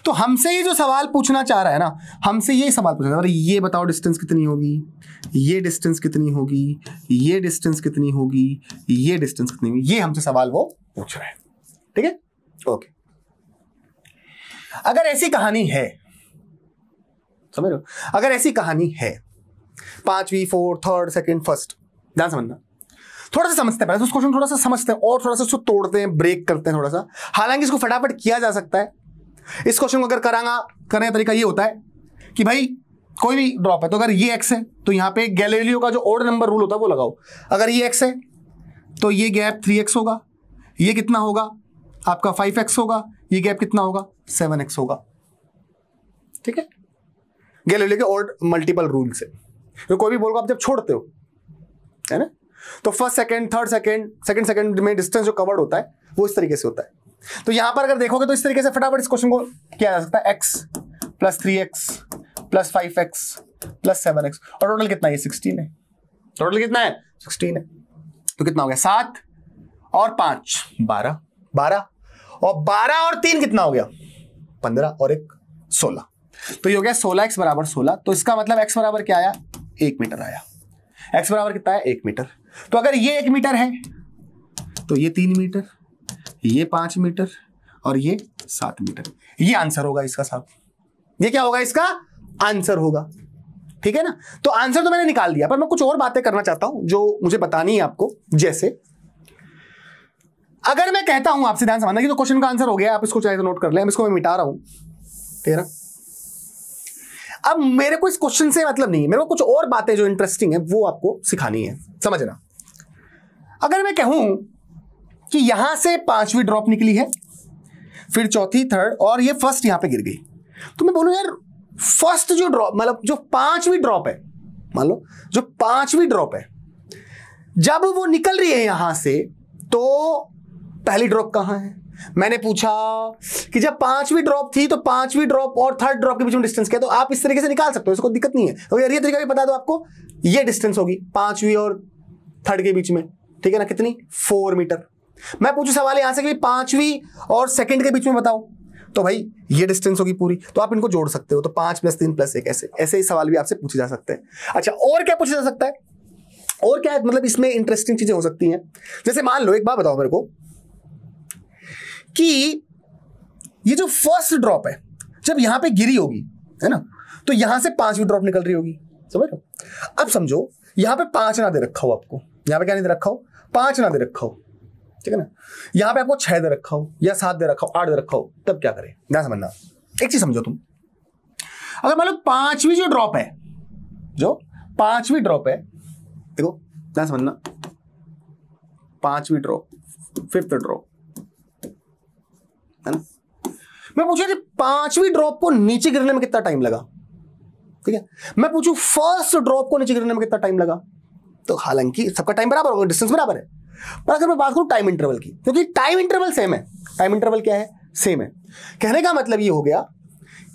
तो हमसे ये जो सवाल पूछना चाह रहा है ना, हमसे ये सवाल पूछना चाह रहा है, ये बताओ डिस्टेंस कितनी होगी, ये डिस्टेंस कितनी होगी, ये डिस्टेंस कितनी होगी, ये डिस्टेंस कितनी होगी, ये हमसे सवाल वो पूछ रहा है। ठीक है ओके। अगर ऐसी कहानी है, समझ रहे हो, अगर ऐसी कहानी है, पांचवी, फोर्थ, थर्ड, सेकंड, फर्स्ट, ध्यान समझना, थोड़ा सा समझते हैं पहले, तो उस क्वेश्चन थोड़ा सा समझते हैं और थोड़ा सा उसको तोड़ते हैं, ब्रेक करते हैं थोड़ा सा। हालांकि इसको फटाफट किया जा सकता है, इस क्वेश्चन को अगर करने का तरीका ये होता है कि भाई कोई भी ड्रॉप है, तो अगर ये x है तो यहां पे गैलीलियो का जो ऑड नंबर रूल होता है वो लगाओ। अगर ये x है तो ये गैप 3x होगा, ये कितना होगा आपका 5x होगा, ये गैप कितना होगा 7x होगा। ठीक है, गैलीलियो के ऑड मल्टीपल रूल से। तो कोई भी बॉल को आप जब छोड़ते हो, है ना, तो first second, third second, second second में डिस्टेंस जो कवर्ड होता है वो इस तरीके से होता है। तो यहां पर अगर देखोगे तो इस तरीके से फटाफट इस क्वेश्चन को किया जा सकता है, x + 3x + 5x + 7x, और टोटल कितना है, 16 है। टोटल कितना है, 16 है। तो कितना हो गया, 7 और 5 12, 12 और 12 और 3 कितना हो गया, 15 और 1 16। तो ये हो गया 16x = 16। तो इसका मतलब x बराबर क्या आया, 1 मीटर आया। x बराबर कितना है, 1 मीटर। तो अगर ये 1 मीटर है तो ये 3 मीटर, ये 5 मीटर और ये 7 मीटर। ये आंसर होगा इसका साहब, ये क्या होगा, इसका आंसर होगा। ठीक है ना, तो आंसर तो मैंने निकाल दिया, पर मैं कुछ और बातें करना चाहता हूं जो मुझे बतानी है आपको। जैसे अगर मैं कहता हूं आपसे, ध्यान समझना कि तो क्वेश्चन का आंसर हो गया, आप इसको चाहे तो नोट कर लें, इसको मैं मिटा रहा हूं। ठीक है, अब मेरे को इस क्वेश्चन से मतलब नहीं है, मेरे को कुछ और बातें जो इंटरेस्टिंग है वो आपको सिखानी है, समझना। अगर मैं कहूं कि यहां से 5वीं ड्रॉप निकली है, फिर चौथी, थर्ड, और ये फर्स्ट यहां पे गिर गई, तो मैं बोलूं यार फर्स्ट जो ड्रॉप, मतलब जो 5वीं ड्रॉप है, मान लो जो 5वीं ड्रॉप है, जब वो निकल रही है यहां से, तो पहली ड्रॉप कहां है। मैंने पूछा कि जब 5वीं ड्रॉप थी तो 5वीं ड्रॉप और थर्ड ड्रॉप के बीच में डिस्टेंस क्या है, तो आप इस तरीके से निकाल सकते हो, इसको दिक्कत नहीं है। तो यार ये तरीका भी बता दो आपको, ये डिस्टेंस होगी 5वीं और थर्ड के बीच में, ठीक है ना, कितनी, 4 मीटर। मैं पूछूं सवाल यहां से कि 5वीं और सेकंड के बीच में बताओ, तो भाई ये डिस्टेंस होगी पूरी, तो आप इनको जोड़ सकते हो, तो 5 + 3 + 1, ऐसे ही सवाल भी आपसे पूछे जा सकते हैं। अच्छा, और क्या पूछा जा सकता है, और क्या मतलब इसमें इंटरेस्टिंग चीजें हो सकती हैं। जैसे मान लो, एक बात बताओ मेरे को कि ये जो फर्स्ट ड्रॉप है जब यहां पे गिरी होगी, है ना, तो यहां से 5वीं ड्रॉप निकल रही होगी, समझ लो। अब समझो यहां पे 5 ना दे रखा हो आपको, यहां पे क्या नहीं दे रखा हो, 5 ना दे रखा हो, ठीक है ना, यहां पे आपको 6 दे रखा हो या 7 दे रखा हो, 8 दे रखा हो, तब क्या करें, ना समझना। एक चीज समझो तुम, अगर मान लो 5वीं जो ड्रॉप है, जो 5वीं ड्रॉप है, देखो ना समझना, 5वीं ड्रॉप, 5th ड्रॉप, है ना, मैं पूछूं 5वीं ड्रॉप को नीचे गिरने में कितना टाइम लगा, ठीक है, मैं पूछूं फर्स्ट ड्रॉप को नीचे गिरने में कितना टाइम लगा, तो हालांकि सबका टाइम बराबर होगा, डिस्टेंस बराबर है, पर अगर मैं बात करूं टाइम इंटरवल की, क्योंकि टाइम इंटरवल सेम है, टाइम इंटरवल क्या है, सेम है। कहने का मतलब ये हो गया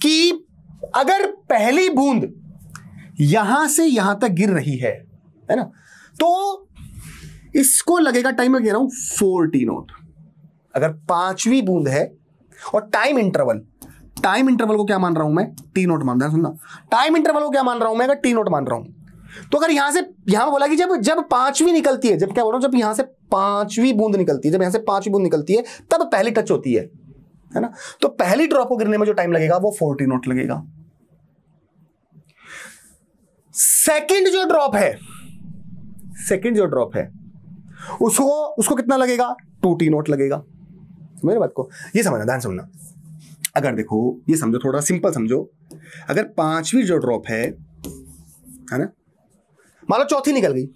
कि अगर पहली बूंद यहां से यहां तक गिर रही है ना, तो इसको लगेगा टाइम, मैं कह रहा हूं 4 t0। अगर 5वीं बूंद है और टाइम इंटरवल को क्या मान रहा हूं मैं, t0 मान रहा हूं, सुनना, टाइम इंटरवल को क्या मान रहा हूं मैं, अगर t0 मान रहा हूं, तो अगर यहां बोला कि जब 5वीं निकलती है, जब क्या बोल रहा हूं, जब यहां से 5वीं बूंद निकलती है, जब यहां से 5वीं बूंद निकलती है, तब पहली टच होती है ना, तो पहली ड्रॉप को गिरने में जो टाइम लगेगा वो 4 t0 लगेगा। सेकंड जो ड्रॉप है, उसको कितना लगेगा, 2 t0 लगेगा। मेरी बात को ये समझना, ध्यान समझना। अगर देखो ये समझो, थोड़ा सिंपल समझो, अगर 5वीं जो ड्रॉप है ना, मान लो चौथी निकल गई,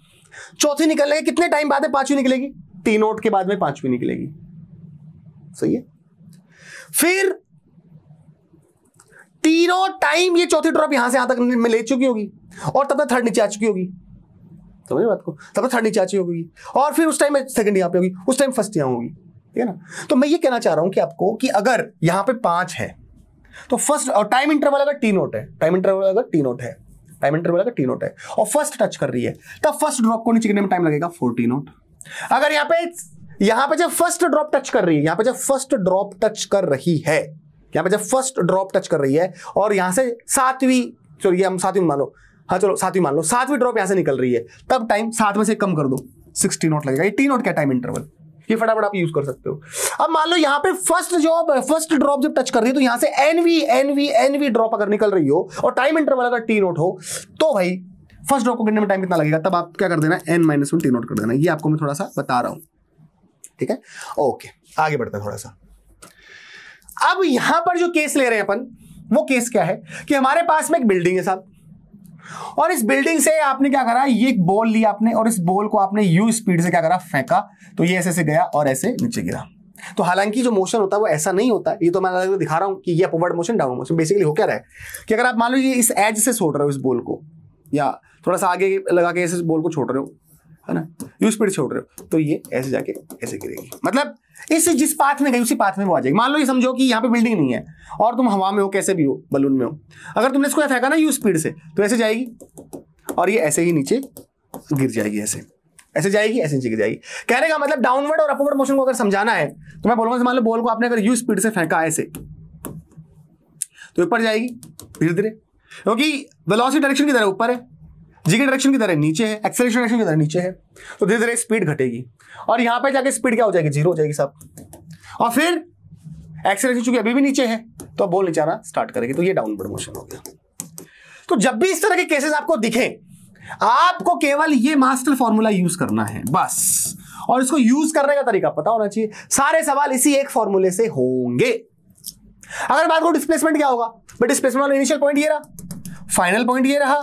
चौथी निकलने के कितने टाइम बाद में 5वीं निकलेगी, t0 के बाद में 5वीं निकलेगी, सही है। फिर t0 टाइम ये चौथी ड्रॉप यहां से यहां तक में ले चुकी होगी, और तब तक थर्ड नीचे आ चुकी होगी, समझ बात को, तब तक थर्ड नीचे आ चुकी होगी, और फिर उस टाइम में सेकंड यहां पे होगी, उस टाइम फर्स्ट यहां होगी, ठीक है ना। तो मैं ये कहना चाह रहा हूं कि आपको कि अगर यहां पे 5 है तो फर्स्ट, और टाइम इंटरवल अगर t0 है, टाइम इंटरवल अगर t0 है और फर्स्ट टच कर रही है, तब फर्स्ट ड्रॉप को नीचे गिरने में टाइम लगेगा 4 t0। अगर यहां पे जब फर्स्ट ड्रॉप टच कर रही है, यहां पे जब फर्स्ट ड्रॉप टच कर रही है, और यहां से 7वीं, चलिए हम 7वीं मान लो, हाँ चलो 7वीं मान लो, 7वीं ड्रॉप यहां से निकल रही है, तब टाइम 7 में से कम कर दो, 6 t0 लगेगा। ये t0 क्या टाइम इंटरवल, ये फटाफट आप यूज कर सकते हो। अब मान लो यहां पे फर्स्ट ड्रॉप जब टच कर रही है, तो यहां से nv ड्रॉप अगर निकल रही हो और टाइम इंटरवल अगर t0 हो, तो भाई फर्स्ट ड्रॉप को गिरने में टाइम कितना लगेगा, तब आप क्या कर देना, n-1 t0 कर देना। ये आपको मैं थोड़ा सा बता रहा हूं, ठीक है, ओके, आगे बढ़ते हैं थोड़ा सा। अब यहां पर जो केस ले रहे हैं अपन, वो केस क्या है कि हमारे पास में एक बिल्डिंग है साहब, और इस बिल्डिंग से आपने क्या करा, ये एक बॉल लिया आपने और इस बॉल को आपने यू स्पीड से क्या करा, फेंका, तो ये ऐसे से गया और ऐसे नीचे गिरा। तो हालांकि जो मोशन होता है वो ऐसा नहीं होता, ये तो मैं दिखा रहा हूं कि ये upward motion down motion. Basically हो क्या रहा है कि अगर आप मान लो ये इस एज से छोड़ रहे हो इस बॉल को, या थोड़ा सा आगे लगा के इस बॉल को छोड़ रहे हो, है ना, यू स्पीड छोड़ रहे हो, तो ये ऐसे जाके ऐसे गिरेगी। मतलब इस जिस पाथ में गई उसी पाथ में वो आ जाएगी। मान लो ये समझो कि यहाँ पे बिल्डिंग नहीं है और तुम हवा में हो, कैसे भी हो, बलून में हो, अगर तुमने इसको फेंका ना यू स्पीड से, तो ऐसे जाएगी और ये ऐसे ही नीचे गिर जाएगी, ऐसे ऐसे जाएगी, ऐसे नीचे गिर जाएगी। कहने का मतलब डाउनवर्ड और अपवर्ड मोशन को अगर समझाना है तो मैं बोलूंगा, मान लो बॉल को आपने अगर यू स्पीड से फेंका ऐसे, तो ऊपर जाएगी धीरे धीरे, क्योंकि वेलोसिटी डायरेक्शन की तरह ऊपर है, जी की डायरेक्शन की तरह नीचे है, एक्सेलरेशन डायरेक्शन की तरह नीचे है, तो धीरे धीरे स्पीड घटेगी और यहां पे जाके स्पीड क्या हो जाएगी, जीरो हो जाएगी सब। और फिर एक्सेलरेशन चूंकि अभी भी नीचे है तो बॉल नीचे आना स्टार्ट करेगी, तो ये डाउनवर्ड मोशन हो गया। तो जब भी इस तरह के केसेस आपको दिखे, आपको केवल ये मास्टर फॉर्मूला यूज करना है बस, और इसको यूज करने का तरीका पता होना चाहिए। सारे सवाल इसी एक फॉर्मूले से होंगे। अगर बात करो डिस्प्लेसमेंट क्या होगा, बट डिस्प्लेसमेंट वाला इनिशियल पॉइंट ये रहा, फाइनल पॉइंट ये रहा,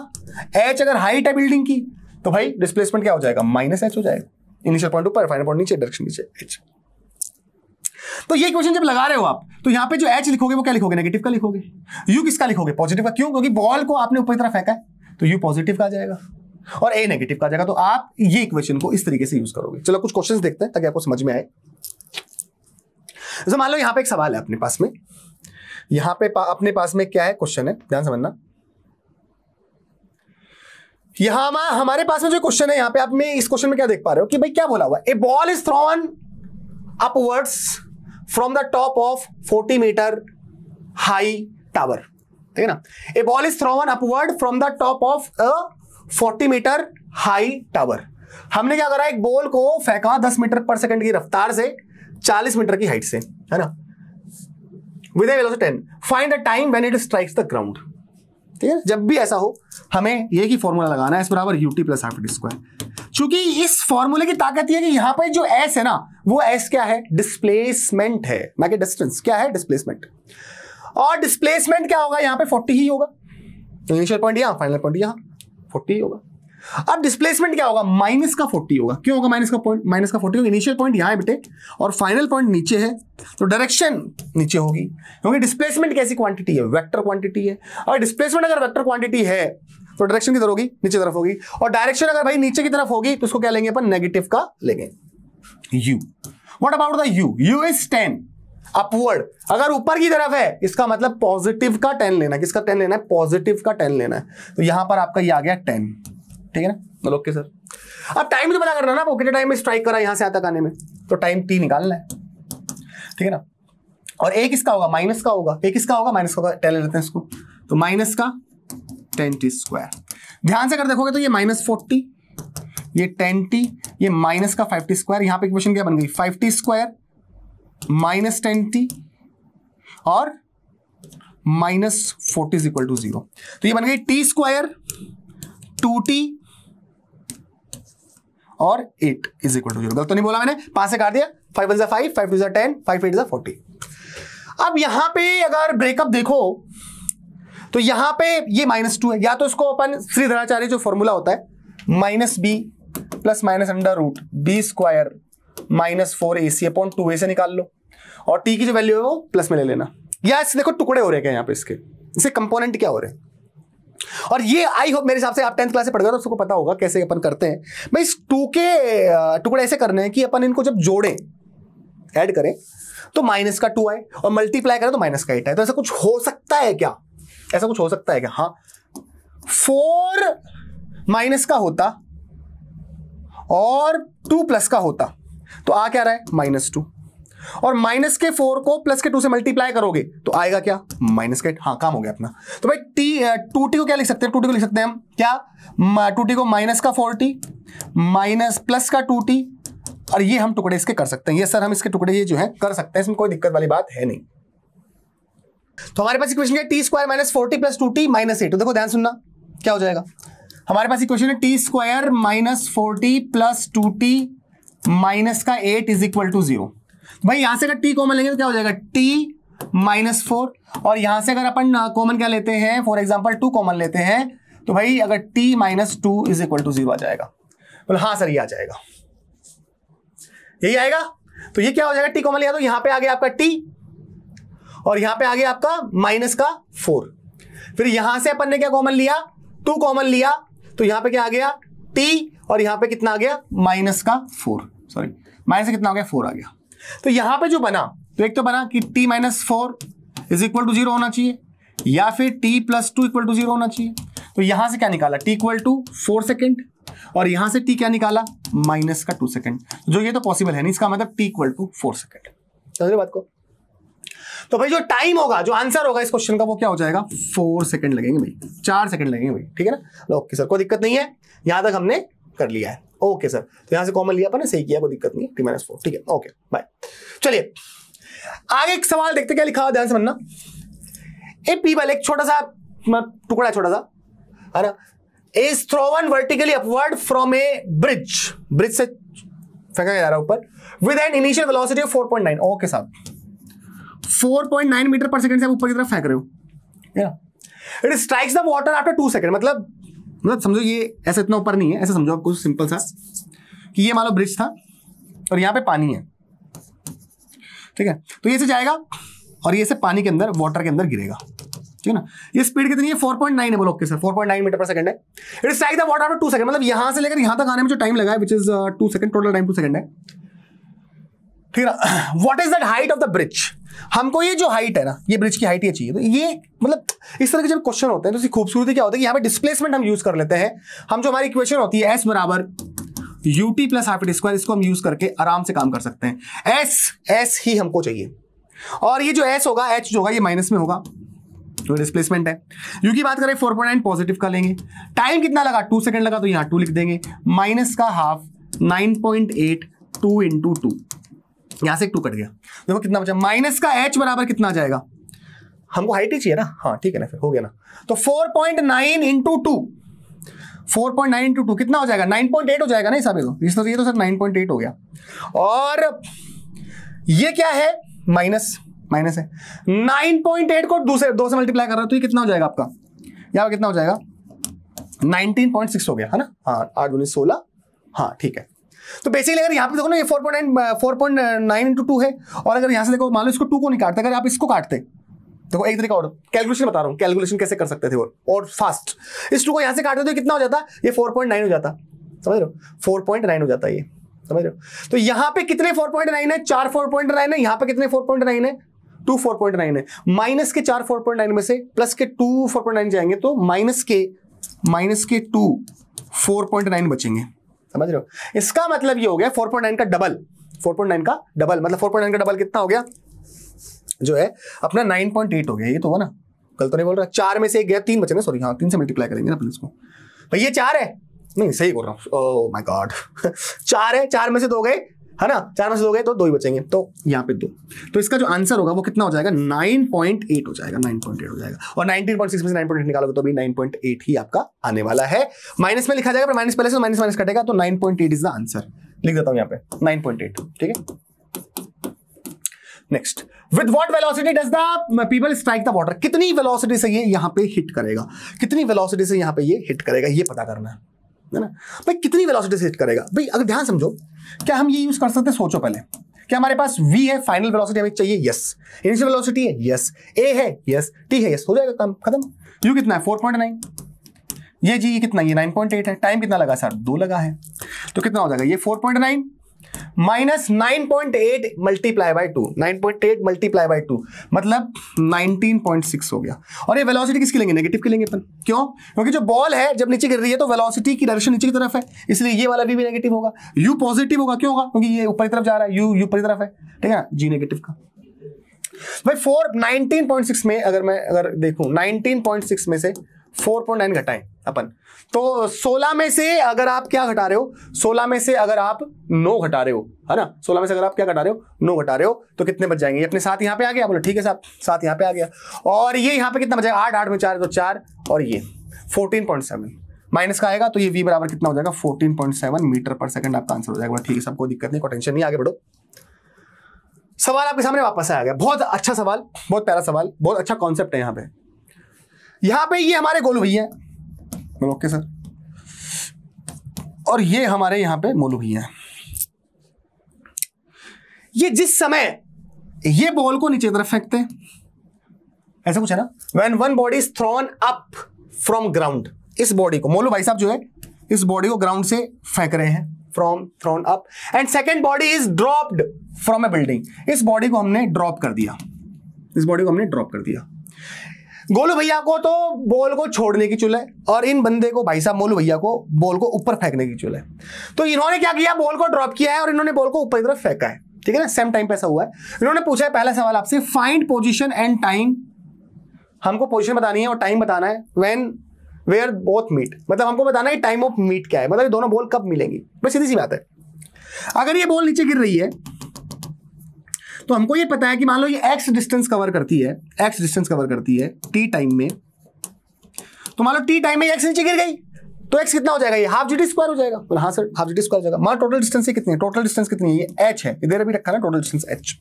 एच अगर हाइट है बिल्डिंग की तो भाई डिस्प्लेसमेंट क्या हो जाएगा, माइनस एच हो जाएगा। इनिशियल पॉइंट ऊपर, फाइनल पॉइंट नीचे, डायरेक्शन नीचे, एच। तो ये क्वेश्चन जब लगा रहे हो आप, तो यहां पे जो एच लिखोगे वो क्या लिखोगे, नेगेटिव का लिखोगे। यू किसका लिखोगे, पॉजिटिव का। क्यों, क्योंकि बॉल को आपने ऊपर की तरफ फेंका है तो यू पॉजिटिव का आ जाएगा और ए नेगेटिव का आ जाएगा। तो आप ये इक्वेशन को इस तरीके से यूज करोगे। चलो कुछ क्वेश्चंस देखते हैं ताकि आपको समझ में आए। जैसे मान लो यहां पे एक सवाल है अपने पास में, यहां पे अपने पास में क्या है, क्वेश्चन है, ध्यान समझना। यहां हमारे पास में जो क्वेश्चन है, यहां पे आप में इस क्वेश्चन में क्या देख पा रहे हो कि भाई क्या बोला हुआ है, a ball is thrown upwards from the top of 40 metre high tower, ठीक है ना। A ball is thrown upward from the top of 40 metre high tower. हमने क्या करा, एक बॉल को फेंका 10 मीटर पर सेकंड की रफ्तार से 40 मीटर की हाइट से, है ना, with A velocity 10, find the time when it strikes the ground. ठीक है, जब भी ऐसा हो हमें ये की फॉर्मूला लगाना है, एस बराबर UT plus half T square. चूंकि इस फॉर्मूले की ताकत ये है कि यहां पर जो एस है ना, वो एस क्या है, डिस्प्लेसमेंट है, ना कि डिस्टेंस। क्या है, डिस्प्लेसमेंट। और डिस्प्लेसमेंट क्या होगा, यहां पे 40 ही होगा, इनिशियल पॉइंट यहां, फाइनल पॉइंट यहां, 40 ही होगा। अब डिस्प्लेसमेंट क्या होगा, माइनस का 40 होगा। क्यों होगा माइनस का 40 होगा, इनिशियल पॉइंट यहां है बेटे और फाइनल पॉइंट नीचे है, तो डायरेक्शन नीचे होगी, क्योंकि डिस्प्लेसमेंट कैसी क्वांटिटी है, वेक्टर क्वांटिटी है। और डिस्प्लेसमेंट अगर वेक्टर क्वांटिटी है तो डायरेक्शन की तरफ होगी, नीचे तरफ होगी, और डायरेक्शन अगर भाई नीचे की तरफ होगी तो उसको क्या लेंगे अपन, नेगेटिव का लेंगे, you. What about the you, you is 10 upward, अगर ऊपर की तरफ है इसका मतलब पॉजिटिव का 10 लेना है। किसका 10 लेना है, पॉजिटिव का 10 लेना है। तो यहां पर आपका ये आ गया 10, ठीक है ना, बोलो ओके सर। अब टाइम तो पता करना ना, कितने टाइम में स्ट्राइक करा यहां से आता आने में, तो टाइम टी निकालना है, ठीक है ना। और एक इसका होगा, माइनस का होगा, एक इसका होगा, माइनस का होगा, 10 ले लेते हैं इसको, तो माइनस का 10t स्क्वायर। ध्यान से अगर देखोगे तो ये -40, ये 10t, ये माइनस का 5t स्क्वायर। यहां पे इक्वेशन क्या बन गई, 5t स्क्वायर माइनस 10t और -40 इज इक्वल टू 0। तो ये बन गई t स्क्वायर 2t और 8 इज इक्वल टू 0। गलत तो नहीं बोला मैंने, 5 से काट दिया, 5 1 5, 5 2 10, 5 8 40। अब यहां पे अगर ब्रेकअप देखो तो यहां पे ये -2 है, या तो इसको अपन श्रीधराचार्य जो फॉर्मूला होता है -b plus minus under root b square -4ac/2a से निकाल लो, और t की जो वैल्यू है वो प्लस में ले लेना। या इससे देखो टुकड़े हो रहे हैं यहाँ पे, इसके कंपोनेंट क्या हो रहे हैं। और ये आई होप मेरे हिसाब से आप 10th क्लास से पढ़ गए हो, उसको पता होगा कैसे अपन करते हैं। भाई इस 2 के टुकड़े ऐसे करने हैं कि अपन इनको जब जोड़ें, ऐड करें तो माइनस का 2 आए और मल्टीप्लाई करें तो माइनस का 8 आए। तो ऐसा कुछ हो सकता है क्या, ऐसा कुछ हो सकता है क्या, हाँ 4 माइनस का होता और 2 प्लस का होता, तो आ क्या रहा है -2, और माइनस के 4 को प्लस के 2 से मल्टीप्लाई करोगे तो आएगा क्या, माइनस का 8। हाँ काम हो गया अपना। तो भाई टू टी को क्या लिख सकते हैं, 2t को लिख सकते हैं हम क्या, 2t को माइनस का 4t माइनस प्लस का 2t, और ये हम टुकड़े इसके कर सकते हैं। ये सर हम इसके टुकड़े ये जो है कर सकते हैं, इसमें कोई दिक्कत वाली बात है नहीं। तो हमारे पास इक्वेशन है t square minus 40 plus 2t minus 8। तो देखो ध्यान सुनना क्या हो जाएगा, हमारे पास इक्वेशन है t square minus 40 plus 2t minus का 8 इज इक्वल टू 0। भाई यहां से अगर t कॉमन लेंगे तो क्या हो जाएगा, t -4, और यहां से अगर अपन कॉमन क्या लेते हैं, फॉर एग्जांपल 2 कॉमन लेते हैं, तो भाई अगर t - 2 = 0 आ जाएगा। बोले हाँ सर ये आ जाएगा, यही आएगा। तो ये क्या हो जाएगा, t कॉमन लिया तो यहां पे आ गया आपका t, और यहां पे आ गया आपका -4। फिर यहां से अपन ने क्या कॉमन लिया, 2 कॉमन लिया, तो यहां पे क्या आ गया t, और यहां पे कितना आ गया -4, सॉरी माइनस से कितना हो गया 4 आ गया। तो यहां पे जो बना, तो एक तो बना कि t - 4 = 0 होना चाहिए, या फिर t + 2 = 0 होना चाहिए। तो यहां से क्या निकाला, t = 4 सेकेंड, और यहां से t क्या निकाला -2 सेकेंड, जो ये तो पॉसिबल है नहीं, इसका मतलब t = 4 सेकेंड। समझ रहे बात को। तो भाई जो टाइम होगा, जो आंसर होगा इस क्वेश्चन का, वो क्या हो जाएगा 4 सेकंड लगेंगे भाई, 4 सेकंड लगेंगे भाई, ठीक है ना। ओके सर, कोई दिक्कत नहीं है, यहां तक हमने कर लिया है। ओके सर, तो यहां से कॉमन लिया अपन ने, सही किया, कोई दिक्कत नहीं, t - 4, ठीक है। Okay bye. चलिए आगे एक सवाल देखते, क्या लिखा हुआ ध्यान से बनना। ए पीपल, एक छोटा सा टुकड़ा, छोटा सा है ना, is thrown vertically upward from a bridge, bridge से फेंका जा रहा है ऊपर, with an initial velocity of 4.9। Okay साहब, 4.9 मीटर पर सेकंड से आप ऊपर की तरफ फेंक रहे हो, it strikes the water after 2 second. मतलब समझो ये ऐसे इतना ऊपर नहीं है, ऐसे समझो आपको सिंपल सा कि ये मान लो ब्रिज था और यहां पे पानी है, ठीक है। तो ये से जाएगा और ये से पानी के अंदर, वाटर के अंदर गिरेगा, ठीक है ना। ये स्पीड कितनी है, 4.9 है। बोलो ओके सर, 4.9 मीटर पर सेकंड है। It strike the water after 2 second, मतलब यहां से लेकर यहां तक आने में जो टाइम लगा है, which is 2 second, total time 2 second है, ठीक है ना। What is that height of the bridge, हमको ये जो हाइट है ना, ये ब्रिज की हाइट ये चाहिए। तो ये मतलब इस तरह के जब क्वेश्चन होते हैं तो इसकी खूबसूरती क्या होती है कि यहाँ पे डिस्प्लेसमेंट हम यूज कर लेते हैं। हम जो हमारी इक्वेशन होती है s बराबर ut + ½ t², इसको हम यूज करके आराम से काम कर सकते हैं। s ही हमको चाहिए, और ये जो s होगा, h जो होगा ये माइनस में होगा, तो डिस्प्लेसमेंट है। u की बात करें 4.9 पॉजिटिव का लेंगे, टाइम कितना लगा 2 सेकंड लगा, तो यहाँ 2 लिख देंगे, माइनस का हाफ 9.8, 2 × 2, यहां से 2 कट गया, देखो कितना बचा, माइनस का h बराबर कितना आ जाएगा, हमको हाइट ही चाहिए ना, हाँ ठीक है ना, फिर हो गया ना। तो 4.9 × 2, 4.9 × 2 कितना हो जाएगा, 9.8 हो जाएगा ना हिसाब से, ये तो सर 9.8 हो गया। और ये क्या है, माइनस है, 9.8 को 2 से मल्टीप्लाई कर रहा है, तो ये कितना हो जाएगा आपका, यहाँ कितना हो जाएगा 19.6 हो गया, है ना। हाँ 8 × 16, हाँ ठीक है। तो बेसिकली अगर यहाँ पे देखो ना, ये 4.9 × 2 है, और अगर यहाँ से देखो मान लो इसको 2 को नहीं काटते, अगर आप इसको काटते, देखो एक तरीका और कैलकुलेशन बता रहा हूँ, कैलकुलेशन कैसे कर सकते थे और फास्ट, इस 2 को यहाँ से काटते तो कितना हो जाता, ये 4.9 हो जाता, समझ रहे हो, 4.9 हो जाता ये, समझ रहे हो। तो यहाँ पे कितने 4.9 है, 4 4.9 है, यहाँ पे कितने 4.9 है, 2 4.9 है। माइनस के 4 4.9 में से प्लस के 2 4.9 जाएंगे, तो माइनस के 2 4.9 बचेंगे, समझ रहे हो। इसका मतलब ये हो गया 4.9 का डबल, 4.9 का डबल, मतलब 4.9 का डबल कितना हो गया, जो है अपना 9.8 हो गया। ये तो हुआ ना, कल तो नहीं बोल रहा, 4 में से 1 गया, 3 बचे ना, सॉरी हाँ 3 से मल्टीप्लाई करेंगे ना अपन इसको, भाई ये 4 है, नहीं सही बोल रहा हूँ, ओह माय गॉड 4 है, 4 में से 2 गए, है ना, 4 में से 2 गए तो 2 ही बचेंगे, तो यहाँ पे 2, तो इसका जो आंसर होगा वो कितना हो जाएगा, 9.8 हो जाएगा, 9.8 हो जाएगा। और 19.6 में से 9.8 निकालोगे तो अभी 9.8 ही आपका आने वाला है। माइनस में लिखा जाएगा, माइनस पहले से माइनस कटेगा, तो 9.8 इज द आंसर, लिख देता हूं यहाँ पे 9.8, ठीक है। Next, with what velocity does the people strike the water, कितनी वेलोसिटी से ये यहाँ पे हिट करेगा, कितनी वेलोसिटी से यहाँ पे ये हिट करेगा, ये पता करना है ना भाई, कितनी वेलोसिटी से हिट करेगा। भाई अगर ध्यान समझो, क्या हम ये यूज कर सकते हैं, सोचो पहले, क्या हमारे पास v है, फाइनल वेलोसिटी हमें चाहिए, यस, इनिशियल वेलोसिटी है, यस, a है, यस, t है, यस, हो जाएगा काम खत्म। u कितना है 4.9, ये जी कितना, ये 9.8 है, टाइम कितना लगा सर 2 लगा है, तो कितना हो जाएगा ये 4.9 minus 9.8 multiply by 2, 9.8 multiply by 2 मतलब 19.6 हो गया। और ये वेलोसिटी किसकी लेंगे, नेगेटिव की लेंगे अपन, क्यों, क्योंकि जो बॉल है जब नीचे गिर रही है तो वेलोसिटी की डायरेक्शन नीचे की तरफ है, इसलिए ये वाला भी नेगेटिव होगा, u पॉजिटिव होगा, क्यों होगा, क्योंकि ये ऊपर की तरफ जा रहा है, u ऊपर की तरफ है, ठीक है, g नेगेटिव का। भाई 19.6 में अगर देखूं, 19.6 में से 4.9 घटाएं अपन, तो 16 में से अगर आप क्या घटा रहे हो, 16 में से अगर आप 9 घटा रहे हो, है ना, 16 में से अगर आप क्या घटा रहे हो, 9 घटा रहे हो, तो कितने बच जाएंगे, ये अपने 7 यहाँ पे आ गया, बोलो ठीक है साहब 7 यहाँ पे आ गया, और ये यहाँ पे कितना बचेगा 8, 8 में 4 तो 4, और ये 14.7 माइनस का आएगा, तो ये v बराबर कितना हो जाएगा 14.7 मीटर पर सेकंड आपका आंसर हो जाएगा। ठीक है, सबको दिक्कत नहीं, कोई टेंशन नहीं, आगे बढ़ो। सवाल आपके सामने वापस आ गया, बहुत अच्छा सवाल, बहुत प्यारा सवाल, बहुत अच्छा कॉन्सेप्ट है। यहां पे ये हमारे गोलू भैया हैं, ओके सर, और ये हमारे यहां पे मोलू भैया हैं। ये जिस समय ये बॉल को नीचे तरफ फेंकते हैं, ऐसा कुछ है ना, when one body is throne up from ground, इस बॉडी को मोलू भाई साहब जो है इस बॉडी को ग्राउंड से फेंक रहे हैं, from throne up, and second body is dropped from A building, इस बॉडी को हमने ड्रॉप कर दिया, इस बॉडी को हमने ड्रॉप कर दिया। गोलू भैया को तो बॉल को छोड़ने की चुल है, और इन बंदे को भाई साहब मोलू भैया को बॉल को ऊपर फेंकने की चुल है। तो इन्होंने क्या किया, बॉल को ड्रॉप किया है और इन्होंने बॉल को ऊपर की तरफ फेंका है, ठीक है ना, सेम टाइम पे ऐसा हुआ है। इन्होंने पूछा है पहला सवाल आपसे, फाइंड पोजीशन एंड टाइम, हमको पोजीशन बतानी है और टाइम बताना है, व्हेन वेयर बोथ मीट, मतलब हमको बताना है टाइम ऑफ मीट क्या है, मतलब ये दोनों बॉल कब मिलेंगी। बस सीधी सी बात है। अगर ये बॉल नीचे गिर रही है तो हमको ये पता है कि मान लो ये x डिस्टेंस कवर करती है, x डिस्टेंस कवर करती है t टाइम में, तो मान लो t टाइम में x नीचे गिर गई तो x कितना हो जाएगा, ये हाफ GT स्क्वायर हो जाएगा। बोला हाँ सर हाफ GT स्क्वायर हो जाएगा। मान टोटल डिस्टेंस कितनी है, टोटल डिस्टेंस कितनी है, ये h है, इधर भी रखा ना टोटल डिस्टेंस h।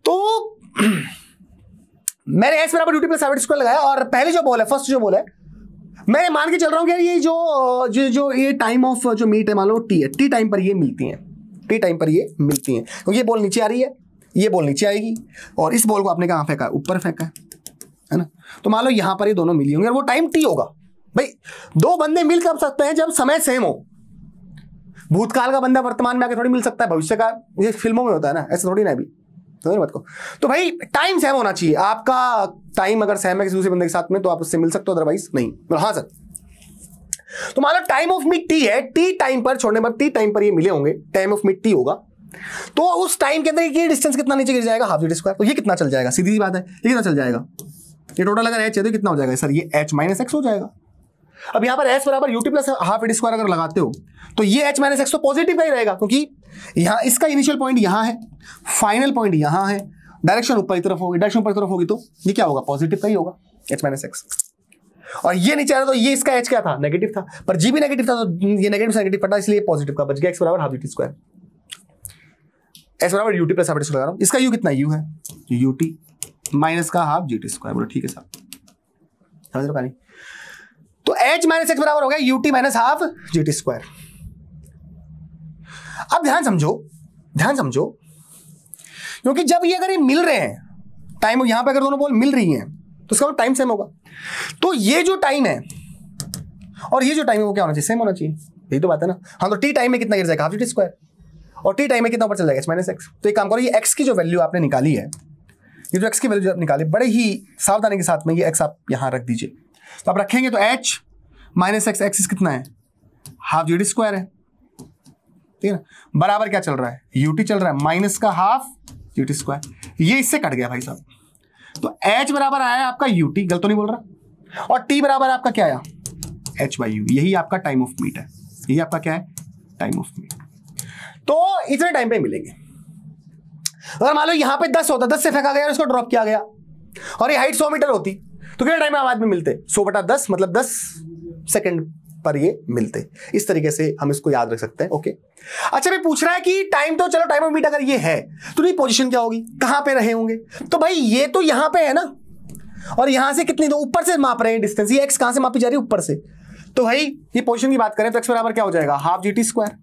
तो मैंने x बराबर duty plus half GT square लगाया, और पहली जो बॉल है, फर्स्ट जो बॉल है, मैं मान के चल रहा हूं कि ये जो ये टाइम ऑफ जो मीट है, मान लो t है, t टाइम पर ये मिलती हैं, t टाइम पर ये मिलती हैं, क्योंकि ये बॉल नीचे आ रही है, ये बॉल नीचे आएगी, और इस बॉल को आपने कहां फेंका है, ऊपर फेंका है ना। तो मान लो यहां पर ये दोनों मिली होंगी और वो टाइम t होगा। भाई दो बंदे मिल कब सकते हैं, जब समय सेम हो। भूतकाल का बंदा वर्तमान में आके थोड़ी मिल सकता है, भविष्य का ये फिल्मों में होता है ना, ऐसा थोड़ी ना। अभी बात को तो भाई टाइम सेम होना चाहिए, आपका टाइम अगर सेम है किसी दूसरे बंदे के साथ में तो आप उससे मिल सकते हो, अदरवाइज नहीं। हाँ सर, तो मान लो टाइम ऑफ मीट टी है, टी टाइम पर छोड़ने पर टी टाइम पर ये मिले होंगे, टाइम ऑफ मीट टी होगा, तो उस टाइम के अंदर ये डिस्टेंस कितना नीचे गिर जाएगा, हाफ GT स्क्वायर। तो ये कितना चल जाएगा, सीधी सी बात है, ये कितना चल जाएगा, ये टोटल अगर h है तो कितना हो जाएगा सर, ये h माइनस एक्स हो जाएगा। अब यहां पर s बराबर ut plus half GT square अगर लगाते हो तो ये h माइनस एक्स तो पॉजिटिव का ही रहेगा, क्योंकि यहां इसका इनिशियल पॉइंट यहां है, फाइनल पॉइंट यहां है, डायरेक्शन ऊपर की तरफ होगी, डायरेक्शन ऊपर की तरफ होगी, तो ये क्या होगा, पॉजिटिव का ही होगा, h माइनस एक्स। और ये नीचे आ रहा तो ये इसका h क्या था, नेगेटिव था, पर g भी नेगेटिव था, तो ये नेगेटिव से नेगेटिव पटा, इसलिए पॉजिटिव का बच गया, x बराबर हाफ GT स्क्वायर, s बराबर ut plus half GT square लगा रहा हूं। इसका u कितना, u है ut माइनस का हाफ GT स्क्वायर। बोलो ठीक है साहब, समझ रहे हो? तो h माइनस एक्स बराबर हो गया ut minus half GT square. अब ध्यान समझो, क्योंकि जब ये अगर ये मिल रहे हैं टाइम, यहां पे अगर दोनों बॉल मिल रही हैं तो इसका टाइम सेम होगा। तो ये जो टाइम है और ये जो टाइम है वो क्या होना चाहिए, सेम होना चाहिए, यही तो बात है ना। हाँ, तो टी टाइम में कितना गिर जाएगा, हाफ GT स्क्वायर, और टी टाइम में कितना ऊपर चल जाएगा, h माइनस एक्स। तो एक काम करो, ये x की जो वैल्यू आपने निकाली है, ये जो x की वैल्यू निकाली, बड़े ही सावधानी के साथ में ये x आप यहां रख दीजिए। तो आप रखेंगे तो h माइनस एक्स, एक्सिस कितना है, हाफ GT स्क्वायर है, ठीक है ना, बराबर क्या चल रहा है, ut चल रहा है, माइनस का हाफ GT स्क्वायर, ये इससे कट गया भाई साहब। तो h बराबर आया आपका ut, गलत तो नहीं बोल रहा, और t बराबर आपका क्या आया, h/u, यही आपका टाइम ऑफ मीट है, यही आपका क्या है, टाइम ऑफ मीट। तो इतने टाइम पे मिलेंगे। अगर मान लो यहां पे 10 होता, 10 से फेंका गया और इसको ड्रॉप किया गया, और ये हाइट 100 मीटर होती, तो कितने टाइम में आवाज में मिलते, 100/10 मतलब 10 सेकंड पर ये मिलते। इस तरीके से हम इसको याद रख सकते हैं। ओके, अच्छा भाई पूछ रहा है कि टाइम, तो चलो टाइम ऑफ मीट अगर ये है तो नहीं पोजीशन क्या होगी, कहां पे रहे होंगे, तो भाई ये तो यहां पे है ना, और यहां से कितनी, तो ऊपर से माप रहे हैं डिस्टेंस, ये एक्स कहां से मापी जा रही है, ऊपर से। तो भाई ये पोजीशन की बात करें तो एक्स बराबर क्या हो जाएगा, हाफ GT स्क्वायर,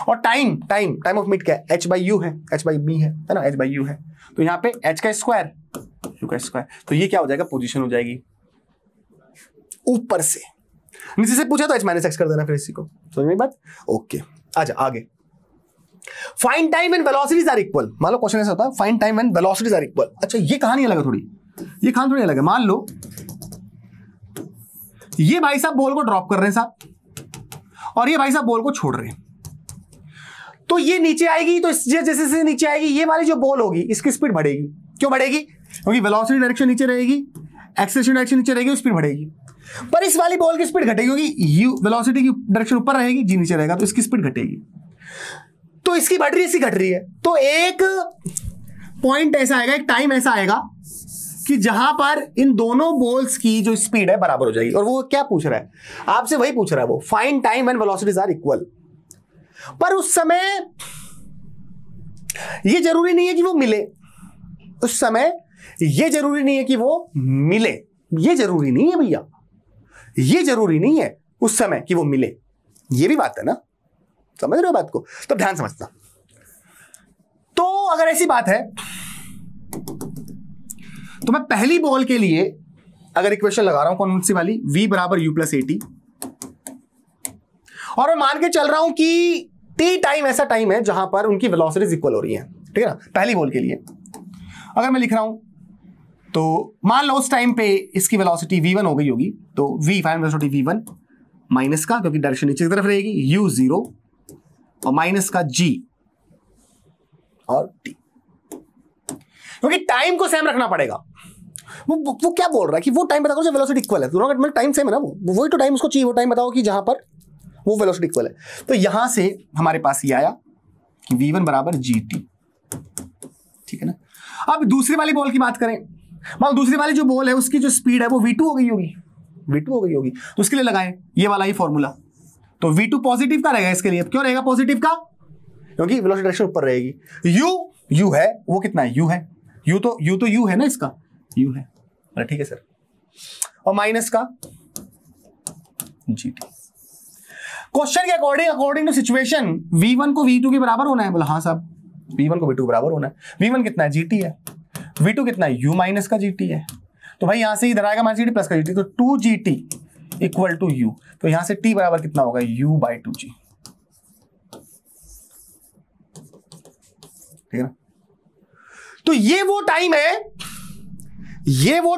और टाइम ऑफ मीट क्या है, h/u है, h/b है ना, h/u है, तो यहाँ पे h का स्क्वायर, u का स्क्वायर, तो ये क्या हो जाएगा, पोजीशन हो जाएगी ऊपर से। नीचे से पूछा तो h माइनस एक्स कर देना फिर इसी को, समझ में बात। ओके, आजा आगे। Find time and velocities are equal. मान लो क्वेश्चन ऐसा होता है, find time and velocities are equal. अच्छा ये कहानी अलग है थोड़ी, ये कहानी थोड़ी अलग है। मान लो ये भाई साहब बॉल को ड्रॉप कर रहे हैं साहब, और ये भाई साहब बॉल को छोड़ रहे हैं, तो ये नीचे आएगी, तो जैसे जैसे नीचे आएगी ये वाली जो बॉल होगी इसकी स्पीड बढ़ेगी। क्यों बढ़ेगी, क्योंकि वेलोसिटी डायरेक्शन नीचे रहेगी, एक्सेलरेशन डायरेक्शन नीचे रहेगी, स्पीड बढ़ेगी। पर इस वाली बॉल की स्पीड घटेगी, क्योंकि यू वेलोसिटी की डायरेक्शन ऊपर रहेगी, जी नीचे रहेगा, तो इसकी स्पीड घटेगी। तो इसकी बढ़ रही है, इसकी घट रही है, तो एक पॉइंट ऐसा आएगा, एक टाइम ऐसा आएगा कि जहां पर इन दोनों बॉल्स की जो स्पीड है बराबर हो जाएगी। और वो क्या पूछ रहा है आपसे, वही पूछ रहा है वो, find time when velocities are equal. पर उस समय ये जरूरी नहीं है कि वो मिले उस समय, ये जरूरी नहीं है कि वो मिले, ये जरूरी नहीं है भैया, ये जरूरी नहीं है उस समय कि वो मिले, ये भी बात है ना, समझ रहे हो बात को? तो ध्यान समझना। तो अगर ऐसी बात है तो मैं पहली बॉल के लिए अगर इक्वेशन लगा रहा हूं कौन सी वाली, v बराबर u प्लस AT, और मैं मान के चल रहा हूं कि t टाइम ऐसा टाइम है जहां पर उनकी वेलोसिटीज इक्वल हो रही है, ठीक है ना। पहली बॉल के लिए अगर मैं लिख रहा हूं तो मान लो उस टाइम पे इसकी वेलोसिटी v1 हो गई होगी, तो v final velocity v1 minus का, क्योंकि डायरेक्शन नीचे की तरफ रहेगी, u0 और माइनस का g और t, क्योंकि टाइम को सेम रखना पड़ेगा। वो क्या बोल रहा है कि वो टाइम बताओ जब वेलोसिटी इक्वल है, दोनों का टाइम सेम है ना, वो वही तो टाइम उसको चाहिए, वो टाइम बताओ कि जहां पर वो वेलोसिटी इक्वल है। तो यहां से हमारे पास ये आया कि v1 बराबर gt, ठीक है ना। अब दूसरी वाली बॉल की बात करें, मान दूसरी वाली जो बॉल है उसकी जो स्पीड है वो v2 हो गई होगी, v2 हो गई होगी, तो उसके लिए लगाएं ये वाला ही फॉर्मूला। तो v2 पॉजिटिव का रहेगा इसके लिए, क्यों रहेगा पॉजिटिव का, क्योंकि वेलोसिटी डायरेक्शन ऊपर रहेगी। u है वो कितना है, u है, u तो u है ना, इसका u है, ठीक है सर, और माइनस का gt। क्वेश्चन के अकॉर्डिंग टू सिचुएशन v1 को v2 के बराबर होना है, बोला हाँ साहब v1 को v2 के बराबर होना है। v1 कितना है, gt है, v2 कितना है, u माइनस का gt है, तो भाई यहां से इधर आएगा माइनस gt प्लस का gt, तो 2gt इक्वल टू u, तो यहां से t बराबर कितना होगा, u बाई 2g, ठीक है ना। तो ये वो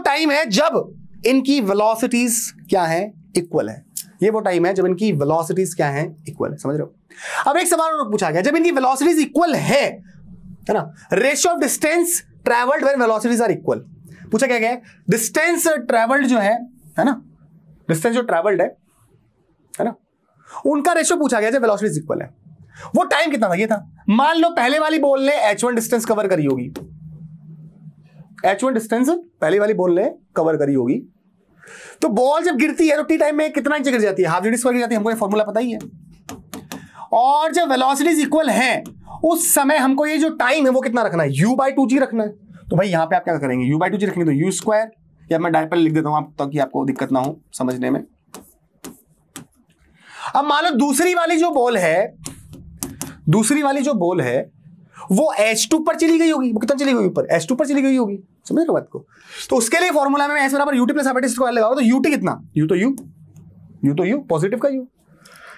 टाइम है जब इनकी वेलोसिटीज क्या है, इक्वल है। ये वो टाइम है जब इनकी वेलोसिटीज क्या है, इक्वल है, समझ रहे हो। अब एक सवाल और पूछा गया, जब इनकी वेलोसिटीज इक्वल है ना, ratio of distance travelled when velocities are equal, पूछा क्या गया, डिस्टेंस ट्रैवल्ड जो है ना, डिस्टेंस जो ट्रैवल्ड है ना, उनका रेशियो पूछा गया जब वेलोसिटीज इक्वल है। वो टाइम कितना था, ये था, मान लो पहले वाली बॉल ने h1 डिस्टेंस कवर करी होगी, h1 डिस्टेंस पहले वाली बॉल ने कवर करी होगी, तो बॉल जब गिरती है तो t टाइम में कितना इंच गिर जाती है, हाफ g स्क्वायर गिर जाती है, हमको ये फॉर्मूला पता ही है। और जब वेलोसिटीज इक्वल है उस समय हमको ये जो टाइम है वो कितना रखना है, u बाई 2g रखना है। तो भाई यहां पे आप क्या करेंगे, u बाई 2g रखेंगे तो u स्क्वायर, या मैं डायरेक्ट लिख देता हूं आप, ताकि आपको दिक्कत ना हो समझने में। अब मान लो दूसरी वाली जो बॉल है वो h2 पर चली गई होगी, वो कितना चली गई ऊपर, h2 पर चली गई होगी, समझ रहे हो बात को। तो उसके लिए फॉर्मूला में s बराबर ut प्लस हाफ स्क्वायर लगाओ, तो ut कितना, u तो u पॉजिटिव का u,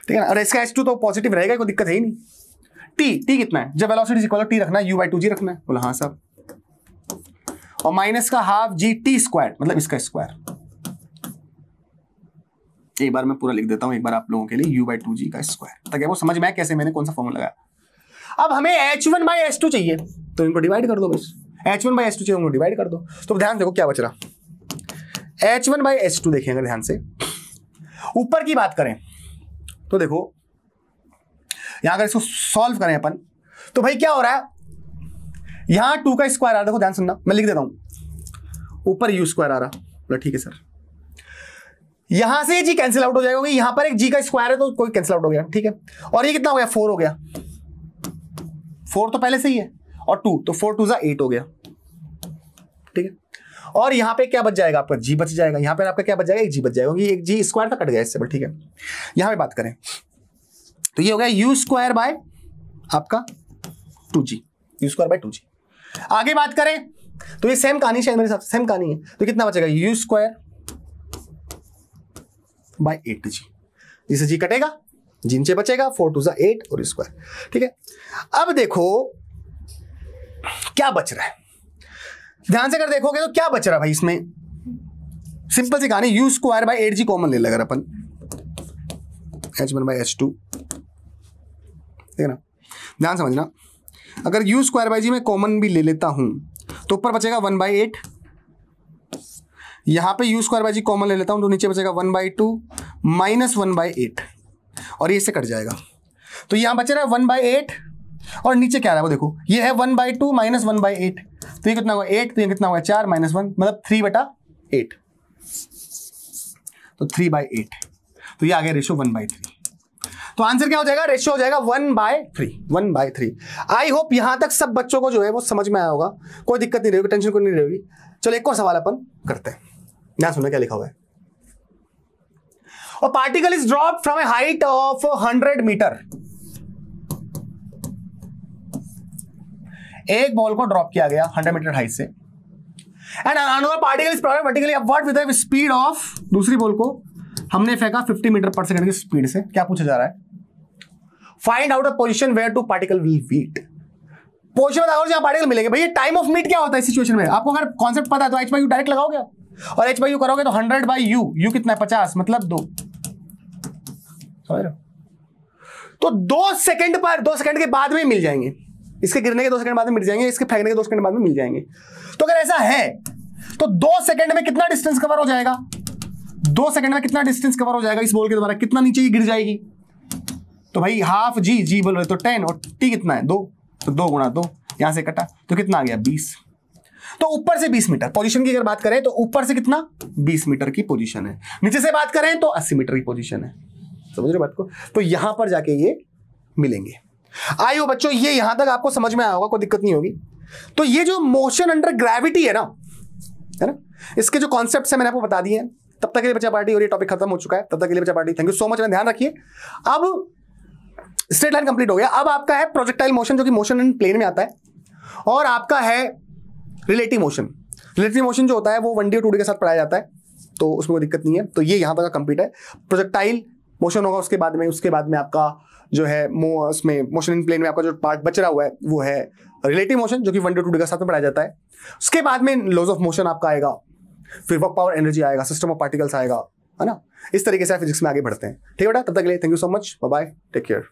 ठीक है ना, और इसका h2 तो पॉजिटिव रहेगा, कोई दिक्कत है ही नहीं। t कितना है, जब वेलोसिटी इक्वल t रखना है, u बाई 2g रखना है, बोला हाँ साहब, और माइनस का हाफ g t स्क्वायर, मतलब इसका स्क्वायर। एक बार मैं पूरा लिख देता हूं एक बार आप लोगों के लिए, u बाई 2g का स्क्वायर, ताकि वो समझ में आए कैसे मैंने कौन सा फॉर्मूला लगाया। अब हमें h1 बाई h2 चाहिए, तो इनको डिवाइड कर दो बस, h1 बाई h2 चाहिए उनको डिवाइड कर दो। तो ध्यान देखो क्या बच रहा, h1 बाई h2 देखें अगर ध्यान से, ऊपर की बात करें तो देखो यहां अगर इसको सॉल्व करें अपन, तो भाई क्या हो रहा है, यहां 2 का स्क्वायर आ रहा है, देखो ध्यान सुनना, मैं लिख देता हूं, ऊपर u स्क्वायर आ रहा, ठीक है सर, यहां से जी कैंसिल आउट हो जाएगा, यहां पर एक g का स्क्वायर है तो कोई कैंसिल आउट हो गया, ठीक है, और ये कितना हो गया, 4 हो गया, 4 तो पहले से ही है, और 2 तो 4 2 8 हो गया, ठीक है। और यहां पे क्या बच जाएगा आपका, g बच जाएगा, यहां पे आपका क्या बच जाएगा, एक g बच जाएगा, क्योंकि एक g स्क्वायर था कट गया इससे, बट ठीक है। यहां पे बात करें तो ये हो गया u स्क्वायर बाय आपका 2g, u square by 2g। आगे बात करें तो ये सेम कहानी, शायद मेरे हिसाब से सेम कहानी है, तो कितना बचेगा, u स्क्वायर बाय 8g, जिससे g कटेगा, g नीचे बचेगा, 4 2 8 और स्क्वायर, ठीक है। अब देखो क्या बच रहा है, ध्यान से अगर देखोगे तो क्या बच रहा है भाई इसमें, सिंपल सी कहानी, u square by 8g common ले लेगा अपन, h1 बाय h2, ठीक है ना। ध्यान समझना, अगर u स्क्वायर बाय g में कॉमन भी ले लेता हूं तो ऊपर बचेगा 1 बाय 8, यहां पे u square by g common ले लेता हूं तो नीचे बचेगा 1 बाय 2 माइनस 1 बाय 8, और ये इससे कट जाएगा, तो यहां बच रहा है 1 बाय 8, और नीचे क्या रहा है वो देखो, ये है 1 बाय 2 माइनस 1 बाय 8, तो ये कितना हुआ 8, तो ये कितना हुआ 4 माइनस 1, मतलब 3/8, तो 3/8, तो ये आ गया रेशियो 1/3। तो आंसर क्या हो जाएगा, रेशियो हो जाएगा 1/3, 1/3। आई होप यहां तक सब बच्चों को जो है वो समझ में आया होगा, कोई दिक्कत नहीं रहेगी, टेंशन कोई नहीं रहेगी। चलो एक और सवाल अपन करते हैं, ध्यान सुनना क्या लिखा हुआ है। A particle is dropped from a height of 100 metre. एक बॉल को ड्रॉप किया गया 100 मीटर हाइट से, and another particle is propelled vertically upward with a speed of, दूसरी बॉल को हमने फेंका 50 मीटर पर सेकंड की स्पीड से। क्या पूछा जा रहा है, find out a position where two particle will meet. Position बताओ जहां पार्टिकल मिलेंगे। भैया टाइम ऑफ मीट क्या होता है इस सिचुएशन में, आपको अगर कॉन्सेप्ट पता है तो h/u डायरेक्ट लगाओगे आप, और h/u करोगे तो 100/u, u कितना है 50, मतलब 2। तो 2 सेकंड पर, 2 सेकंड के बाद में मिल जाएंगे, इसके गिरने के 2 सेकंड बाद में मिल जाएंगे, इसके फेंकने के 2 सेकंड बाद में मिल जाएंगे। तो अगर ऐसा है तो 2 सेकंड में कितना डिस्टेंस कवर हो जाएगा, 2 सेकंड में कितना डिस्टेंस कवर हो जाएगा इस बॉल के द्वारा, कितना नीचे गिर जाएगी। तो भाई हाफ जी बोल रहे तो 10, और टी कितना है 2, तो 2 गुणा 2 यहां से कटा तो कितना आ गया 20। तो ऊपर से 20 मीटर पोजीशन की अगर बात करें तो ऊपर से कितना 20 मीटर की पोजीशन है, नीचे से बात करें तो 80 मीटर की पोजीशन है। समझ रहे बात को, तो यहां पर जाके ये मिलेंगे। आइयो बच्चों, ये यहां तक आपको समझ में आया होगा, कोई दिक्कत नहीं होगी। तो ये जो मोशन अंडर ग्रेविटी है ना, इसके जो कॉन्सेप्ट्स है मैंने आपको बता दिए हैं। तब तक के लिए बच्चा पार्टी, और ये टॉपिक खत्म हो चुका है। तब तक के लिए बच्चा party, thank you so much, ध्यान रखिए। अब स्ट्रेट लाइन कंप्लीट हो गया। अब आपका है प्रोजेक्टाइल मोशन, जो कि मोशन इन प्लेन में आता है, और आपका है रिलेटिव मोशन। रिलेटिव मोशन जो होता है वो 1D और 2D के साथ पढ़ाया जाता है, तो उसमें कोई दिक्कत नहीं है। तो ये यहां तक का कंप्लीट है। प्रोजेक्टाइल मोशन होगा उसके बाद में आपका जो है उसमें मोशन इन प्लेन में आपका जो पार्ट बच रहा हुआ है वो है रिलेटिव मोशन, जो कि 1D और 2D के साथ में पढ़ाया जाता है। उसके बाद में लॉज ऑफ मोशन आपका आएगा, फिर वर्क पावर एनर्जी आएगा, सिस्टम ऑफ पार्टिकल्स आएगा, है ना। इस तरीके से फिजिक्स में आगे बढ़ते हैं। ठीक है बेटा, तब तक के लिए thank you so much, bye bye, take care.